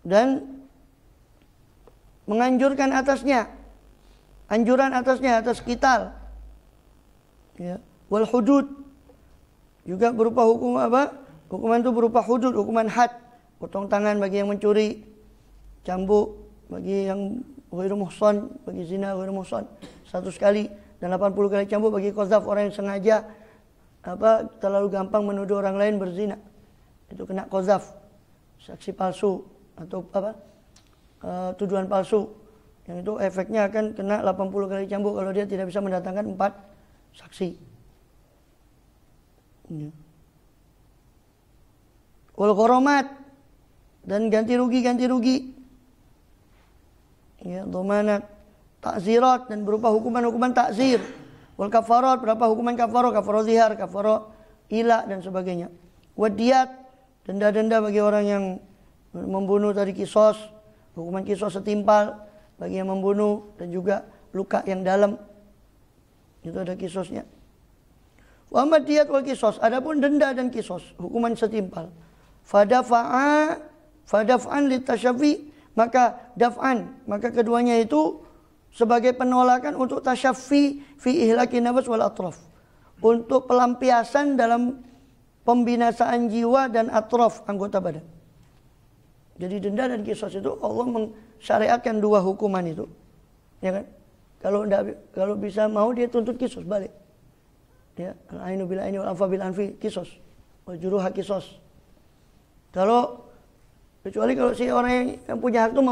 dan menganjurkan atasnya, anjuran atasnya atas qital. Ya, wal hudud, juga berupa hukum apa? Hukuman itu berupa hudud, hukuman had, potong tangan bagi yang mencuri, cambuk bagi yang ghairu muhsan, bagi zina ghairu muhsan 100 kali, dan 80 kali cambuk bagi qazaf, orang yang sengaja terlalu gampang menuduh orang lain berzina. Itu kena qazaf, saksi palsu atau tuduhan palsu. Yang itu efeknya akan kena 80 kali cambuk kalau dia tidak bisa mendatangkan 4 saksi. Ya. Wal gharamat, dan ganti rugi. Ya, dhamanat, ta'zirat, dan berupa hukuman-hukuman ta'zir. Wal kafarat, berapa hukuman kafarah zihar, kafarah ila dan sebagainya. Wadiyat, denda-denda bagi orang yang membunuh tadi, kisos, hukuman kisos setimpal bagi yang membunuh, dan juga luka yang dalam. Itu ada kisosnya. Wa madiyat wal kisos, adapun denda dan kisos, hukuman setimpal. Fadaf'an litasyafi, maka keduanya itu sebagai penolakan untuk tasyafi fi ihlaki nafs wal atraf, untuk pelampiasan dalam pembinasaan jiwa dan atraf, anggota badan. Jadi denda dan kisos itu Allah mensyariatkan 2 hukuman itu. Ya kan? Kalau bisa mau dia tuntut kisos balik. Ya, al-ainu bil aini wal anfa bil anfi kisos. Wal juruha kisos. Kecuali kalau si orang yang punya hak itu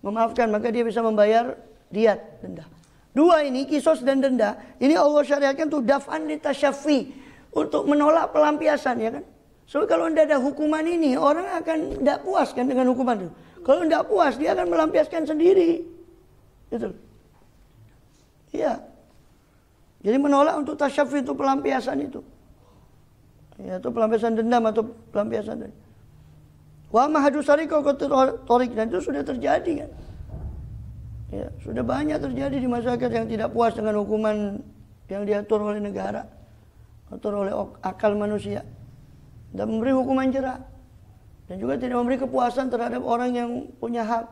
memaafkan, maka dia bisa membayar diyat, denda. 2 ini, kisos dan denda, ini Allah syariatkan tuh daf'an litasyafi, untuk menolak pelampiasan, ya kan? So kalau tidak ada hukuman ini, orang akan tidak puas kan dengan hukuman itu. Kalau tidak puas, dia akan melampiaskan sendiri. Gitu. Iya. Jadi menolak untuk tasyafi, itu pelampiasan itu. Ya, itu pelampiasan dendam atau pelampiasan. Wa mahadu sariko torik, dan itu sudah terjadi kan. Ya, sudah banyak terjadi di masyarakat yang tidak puas dengan hukuman yang diatur oleh negara, atur oleh akal manusia, dan memberi hukuman jera, dan juga tidak memberi kepuasan terhadap orang yang punya hak.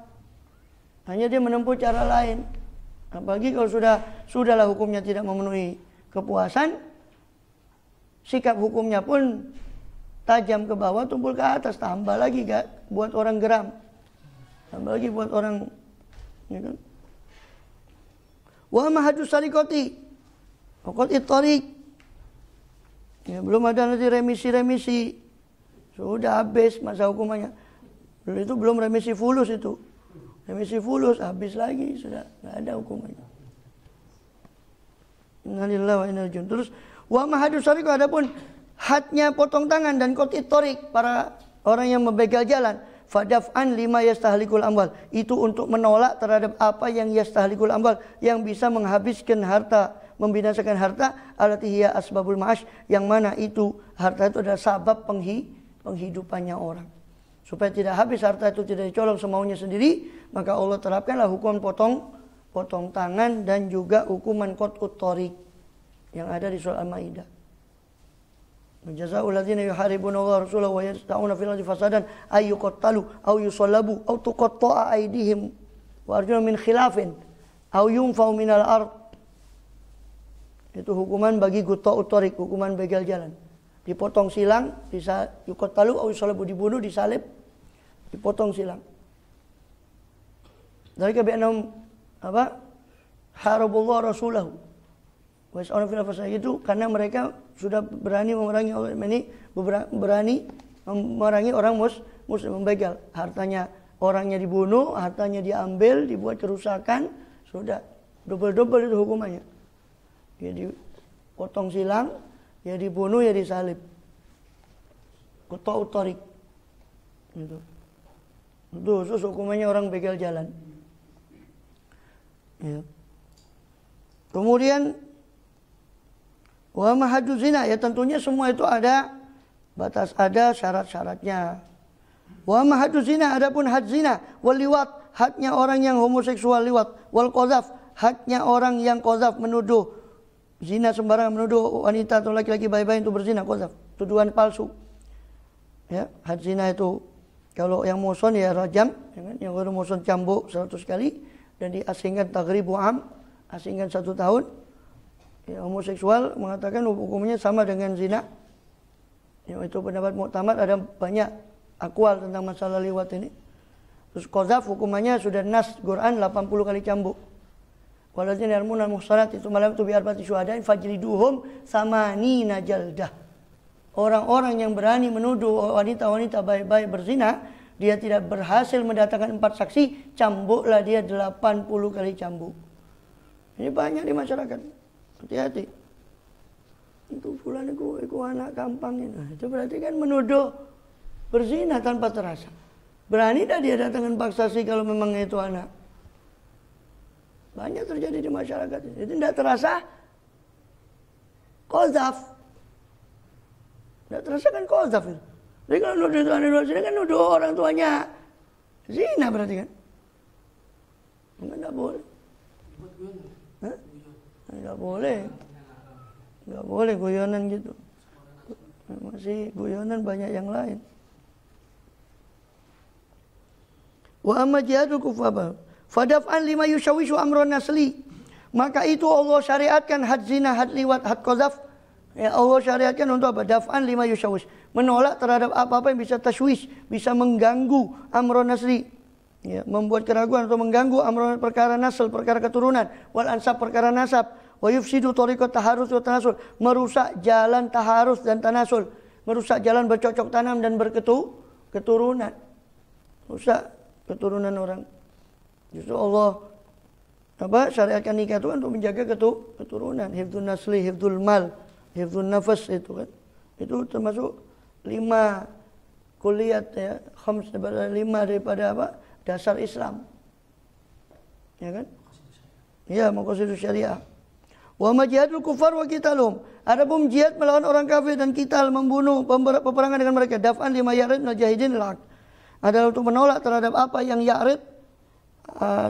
Hanya dia menempuh cara lain. Apalagi kalau sudahlah hukumnya tidak memenuhi kepuasan, sikap hukumnya pun tajam ke bawah, tumpul ke atas, tambah lagi buat orang geram, tambah lagi buat orang, ya kan? Wa mahadus sarikoti, qati tariq. Ya, belum ada nanti remisi, sudah habis masa hukumannya. Itu belum remisi fulus itu. Remisi fulus habis lagi, sudah enggak ada hukumannya. Innalillahi wa inna ilaihi raji'un. Terus wa mahadu sariq, adapun hadnya potong tangan dan qati tariq, para orang yang membegal jalan, fadaf'an lima yastahlikul amwal, itu untuk menolak terhadap apa yang yastahlikul amwal, yang bisa menghabiskan harta, membinasakan harta, allati hiya asbabul ma'ash, yang mana itu harta itu adalah sabab penghidupannya orang. Supaya tidak habis harta itu, tidak dicolong semaunya sendiri, maka Allah terapkanlah hukuman potong tangan dan juga hukuman qat'ut thariq yang ada di surah Al-Maidah. Jazaa'ul ladzina yuharibuna Allah rasulahu wa yas'auna fil ardi fasadan ay yuqattalu aw yusallabu aw tuqatta'a aydihim wa arjuluhum min khilafin aw yunfau minal ard. Itu hukuman bagi qat'ut thariq, hukuman begal jalan. Dipotong silang, yuqattalu aw yusallabu, dibunuh, disalib, dipotong silang. Dzalika bi annahum harabullah rasulahu. Was'alna fil fasad itu karena mereka sudah berani memerangi orang muslim, membegal hartanya, orangnya dibunuh, hartanya diambil, dibuat kerusakan, sudah double itu hukumannya. Dia dipotong silang, ya dibunuh, ya disalib. Qata'ut thariq. Gitu. Itu khusus hukumannya orang begal jalan. Ya. Kemudian wa mahaddu zina, ya tentunya semua itu ada batas, ada syarat-syaratnya. Wa mahaddu zina, adapun had zina, wal liwat, hadnya orang yang homoseksual liwat, wal qazaf, hadnya orang yang qazaf menuduh zina sembarangan, menuduh wanita atau laki-laki bayi-bayi itu berzina, qazaf, tuduhan palsu. Ya, had zina itu kalau yang muson ya rajam, ya kan? Yang baru muson cambuk 100 kali dan diasingkan taghribu am, asingkan 1 tahun. Ya, homoseksual mengatakan hukumnya sama dengan zina. Ya, itu pendapat muktamad, ada banyak akwal tentang masalah liwat ini. Terus qazaf hukumannya sudah nas Quran 80 kali cambuk. Waladzina yarmuna al-muhsanat itu malam itu bi arba'ati syuhadain fajliduhum samanina jaldah. Orang-orang yang berani menuduh wanita-wanita baik-baik berzina, dia tidak berhasil mendatangkan 4 saksi, cambuklah dia 80 kali cambuk. Ini banyak di masyarakat. Hati-hati. Itu fulan itu anak gampang ini. Nah, itu berarti kan menuduh berzina tanpa terasa. Berani dah dia datangkan 4 saksi kalau memang itu anak. Banyak terjadi di masyarakat. Itu tidak terasa qazaf. Tidak terasa kan qazaf itu. Jadi kalau nuduh itu anak zina kan nuduh orang tuanya zina berarti kan. Enggak boleh. Enggak boleh. Enggak boleh guyonan gitu. Masih guyonan banyak yang lain. Wa amma jihadul kufar fadaf'an lima yushawishu amrun nasli. Maka itu Allah syariatkan had zina, had liwat, had qazaf. Ya, Allah syariatkan untuk apa? Daf'an lima yushawish. Menolak terhadap apa-apa yang bisa tashwish, bisa mengganggu amrun nasli. Ya, membuat keraguan atau mengganggu amrun perkara nasl, perkara keturunan, wal ansab, perkara nasab, wa yufsidu tariqat taharus wa tanasul, merusak jalan taharus dan tanasul, merusak jalan bercocok tanam dan keturunan. Rusak keturunan orang. Justru Allah syariatkan nikah itu untuk menjaga keturunan, hifdzun nasli, hifdzul mal, hifdzun nafas itu kan. Itu termasuk 5 kuliat ya, 5 daripada dasar Islam. Ya kan? Ya, maqasidus syariah. Wa majihadul kufar wa qitalhum. Adapun jihad melawan orang kafir dan qital, membunuh, peperangan dengan mereka, daf'an lima yarid minal jahidin al-haq. Adalah untuk menolak terhadap apa yang ya'rid,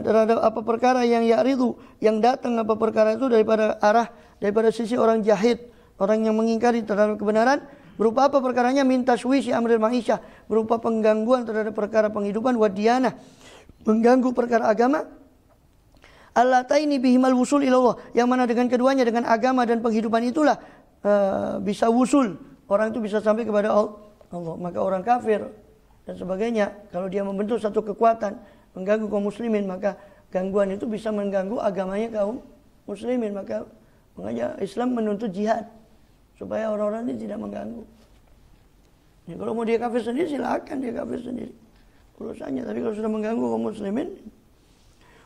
terhadap apa perkara yang ya'ridu, yang datang apa perkara itu daripada sisi orang jahid, orang yang mengingkari terhadap kebenaran. Berupa apa perkaranya? Min tashwishi amril ma'isyah, berupa penggangguan terhadap perkara penghidupan, wadiyanah, mengganggu perkara agama. Allataini bihimal wusul ilallah, yang mana dengan keduanya, dengan agama dan penghidupan itulah bisa wusul, orang itu bisa sampai kepada Allah. Maka orang kafir dan sebagainya, kalau dia membentuk satu kekuatan mengganggu kaum muslimin, maka gangguan itu bisa mengganggu agamanya kaum muslimin. Makanya Islam menuntut jihad supaya orang-orang ini tidak mengganggu. Ya, kalau mau dia kafir sendiri silakan dia kafir sendiri urusannya, tapi kalau sudah mengganggu kaum muslimin.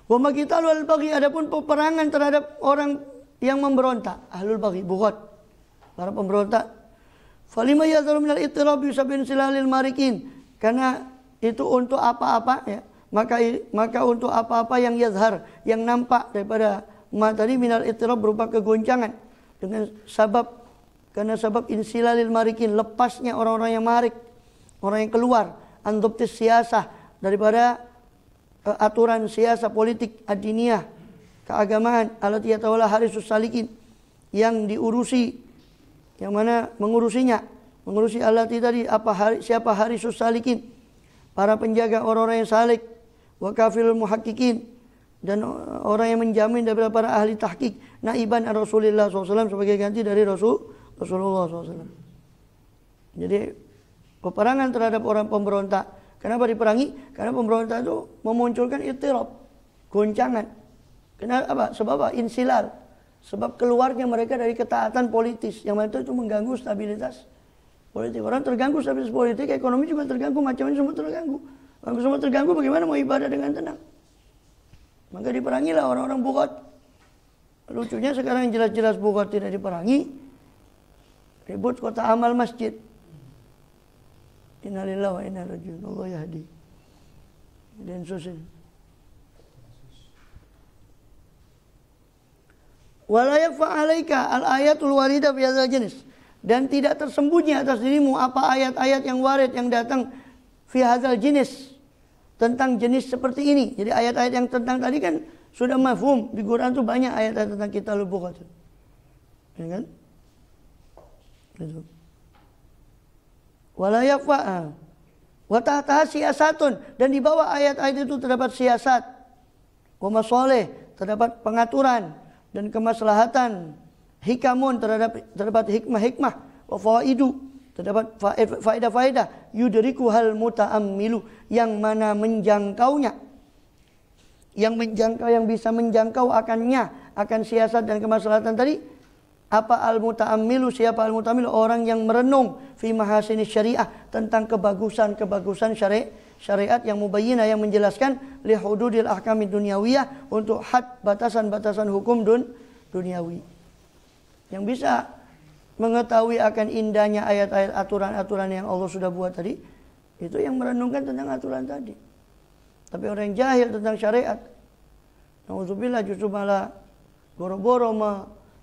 Wa ma qitalul baghi, adapun peperangan terhadap orang yang memberontak, ahlul baghi, bughat, para pemberontak. Falima yazalu minal ittirab yusabin silalil marikin, karena itu untuk apa-apa ya. Maka untuk apa-apa yang yazhar, yang nampak daripada materi minal ittirab, berupa kegoncangan dengan karena sebab insilalil marikin, lepasnya orang-orang yang marik, orang yang keluar andoptis siasah, daripada aturan siasa politik ad-diniyah, keagamaan, alat yatawala harisus salikin, yang diurusi, yang mana mengurusi alat tadi siapa harisus salikin, para penjaga orang-orang yang salik, wa kafilul muhaqqiqin, dan orang yang menjamin daripada para ahli tahqiq, naiban Rasulullah SAW, sebagai ganti dari Rasulullah SAW. Jadi peperangan terhadap orang pemberontak. Kenapa diperangi? Karena pemberontak itu memunculkan ittirab, goncangan. Kenapa? Sebab apa? Insilal. Sebab keluarnya mereka dari ketaatan politis, yang mana itu mengganggu stabilitas politik. Orang terganggu stabilitas politik, ekonomi juga terganggu, macam-macam semua terganggu. Kalau semua terganggu, bagaimana mau ibadah dengan tenang? Maka diperangilah orang-orang Bughat. Lucunya sekarang yang jelas-jelas Bughat tidak diperangi, ribut kota amal masjid. Innalillahi wa inna ilaihi raji'un. Allah yahdi. Dan sosial. Wala yakfa 'alaika al-ayatul warida fi hadzal jenis, dan tidak tersembunyi atas dirimu apa ayat-ayat yang warid yang datang fi hadzal jenis, tentang jenis seperti ini. Jadi ayat-ayat yang tentang tadi kan sudah mafhum, di Quran tuh banyak ayat-ayat tentang Kitabul Bughat. Ya kan? Gitu. Wala yakfa wa tahta siasatun, dan di bawah ayat-ayat itu terdapat siasat, wa masalih, terdapat pengaturan dan kemaslahatan, hikamun, terdapat hikmah-hikmah, wa fawaidu, terdapat faedah-faedah, yudriku hal muta'ammilu, yang mana menjangkaunya, yang bisa menjangkau akan siasat dan kemaslahatan tadi. Apa al-muta'ammilu? Siapa al-muta'ammilu? Orang yang merenung fi mahasini syariah, tentang kebagusan syariat yang mubayyinah, yang menjelaskan li hududil ahkami dunyawiyah, untuk had batasan-batasan hukum duniawi. Yang bisa mengetahui akan indahnya ayat-ayat aturan-aturan yang Allah sudah buat tadi, itu yang merenungkan tentang aturan tadi. Tapi orang yang jahil tentang syariat, na'udzubillah, justru malah boro-boro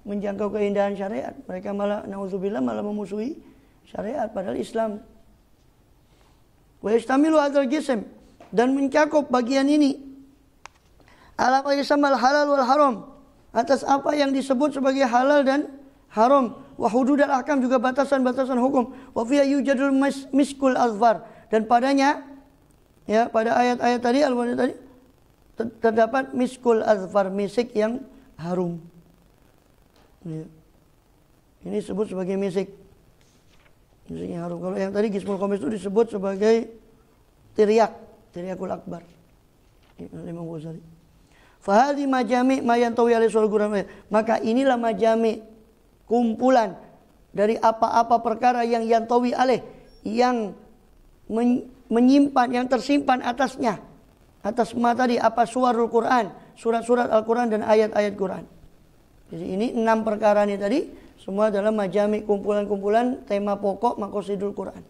menjangkau keindahan syariat. Mereka malah na'udzubillah malah memusuhi syariat, padahal Islam. Wa yastamilu hadzal jism, dan mencakup bagian ini ala ma yusammal halal wal haram, atas apa yang disebut sebagai halal dan haram, wa hududul ahkam, juga batasan-batasan hukum, wa fiya yujadul miskul azfar, dan padanya, ya, pada ayat-ayat tadi tadi terdapat miskul azfar, misik yang harum. Ya. Ini disebut sebagai misik yang harum. Kalau yang tadi Gismul Khomis itu disebut sebagai tiryakul akbar. Imam Ghazali. Fahadi majami mayantawi alisul Quran. Maka inilah majami, kumpulan dari apa-apa perkara yang yantawi alaih, yang menyimpan, yang tersimpan atasnya, atas ma tadi, apa suwarul Quran, surat-surat Al-Quran dan ayat-ayat Quran. Jadi ini 6 perkara ini tadi semua adalah majami, kumpulan-kumpulan tema pokok maqasidul Quran.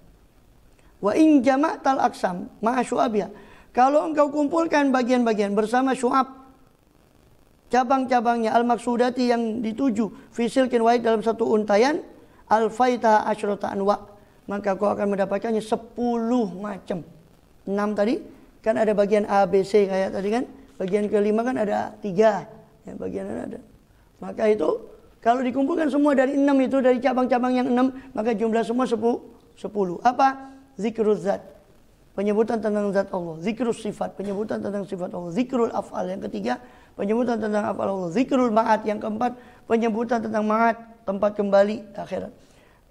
Wa in jama'tal aqsam ma'a syu'abiyah, kalau engkau kumpulkan bagian-bagian bersama syu'ab, cabang-cabangnya, al-maksudati, yang dituju, fi silkin wahid, dalam satu untayan, al-faita asyrata anwa, maka kau akan mendapatkannya 10 macam. 6 tadi kan ada bagian A, B, C kayak tadi kan. Bagian kelima kan ada 3. Ya, bagian ada. Maka itu kalau dikumpulkan semua dari 6 itu, dari cabang-cabang yang 6, maka jumlah semua 10. Apa? Zikrul zat, penyebutan tentang zat Allah. Zikrul sifat, penyebutan tentang sifat Allah. Zikrul af'al, yang ketiga, penyebutan tentang af'al Allah. Zikrul ma'ad, yang keempat, penyebutan tentang ma'ad, tempat kembali akhirat.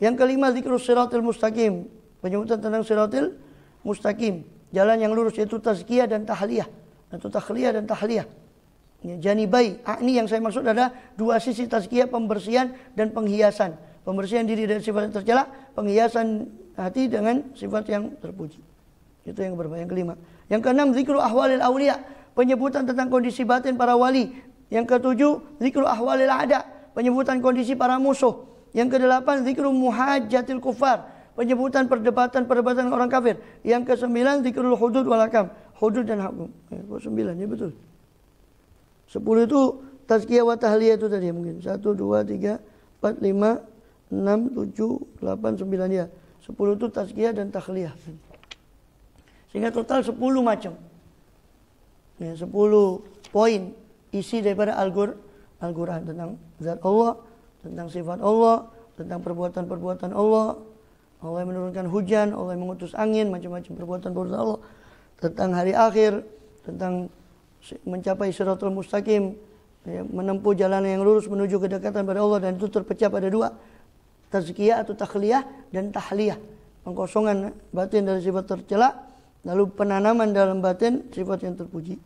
Yang kelima, zikrul siratil mustaqim, penyebutan tentang siratil mustaqim, jalan yang lurus, yaitu tazkiyah dan tahliyah, atau takhliyah dan tahliyah. Ya, janibai, ini yang saya maksud adalah 2 sisi tazkiyah, pembersihan dan penghiasan. Pembersihan diri dari sifat yang tercela, penghiasan hati dengan sifat yang terpuji. Itu yang berbahaya. Yang kelima. Yang keenam, zikru ahwalil awliya, penyebutan tentang kondisi batin para wali. Yang ketujuh, zikru ahwalil a'da, penyebutan kondisi para musuh. Yang kedelapan, zikru muhajjatil kufar, penyebutan perdebatan orang kafir. Yang kesembilan, zikrul hudud wal hakam, hudud dan hukum. 9, ya betul. 10 itu tazkiyah wa tahliyah itu tadi mungkin. 1, 2, 3, 4, 5, 6, 7, 8, 9 ya. 10 itu tazkiyah dan tahliyah. Sehingga total 10 macam. Ya, 10 poin isi daripada Al-Quran tentang zat Allah, tentang sifat Allah, tentang perbuatan-perbuatan Allah. Allah yang menurunkan hujan, Allah yang mengutus angin, macam-macam perbuatan-perbuatan Allah. Tentang hari akhir, tentang mencapai siratul mustaqim, ya, menempuh jalan yang lurus menuju kedekatan pada Allah, dan itu terpecah pada 2, tazkiyah atau takhliyah dan tahliyah, pengkosongan batin dari sifat tercela, lalu penanaman dalam batin sifat yang terpuji.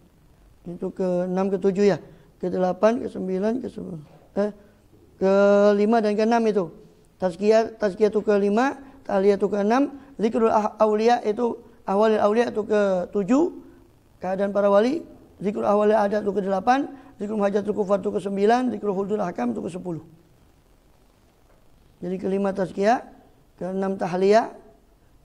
Itu ke-6, ke-7 ya. Ke-8, ke-9, ke-5 dan ke-6 itu. Tazkiyah itu ke-5, tahliyah itu ke-6, zikrul aulia itu ahwalil aulia itu ke-7, keadaan para wali, zikrul ahwalil adat itu ke-8, zikrul hajatul kufar itu ke-9, zikrul hudul ahkam itu ke-10. Jadi ke-5 tazkiyah, ke-6 tahliyah,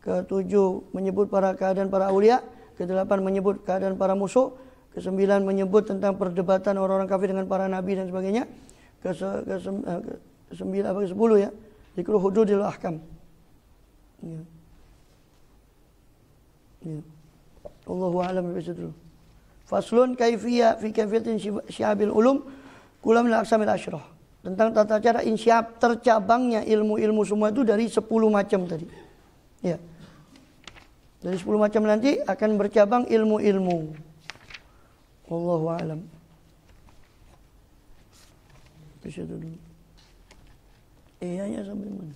ke-7 menyebut keadaan para aulia, ke-8 menyebut keadaan para musuh, ke-9 menyebut tentang perdebatan orang-orang kafir dengan para nabi dan sebagainya, ke-9 apa ke-10 ya, zikrul hududil ahkam. Ya. Ya. Allahu a'lam bishawab. Faslun kaifiyah fi kaifiyatin syihabil ulum kulam min aqsamil asyrah. Tentang tata cara insyab tercabangnya ilmu-ilmu semua itu dari 10 macam tadi. Ya. Dari 10 macam nanti akan bercabang ilmu-ilmu. Wallahu a'lam. Bisa dulu. Iya ya sampai mana?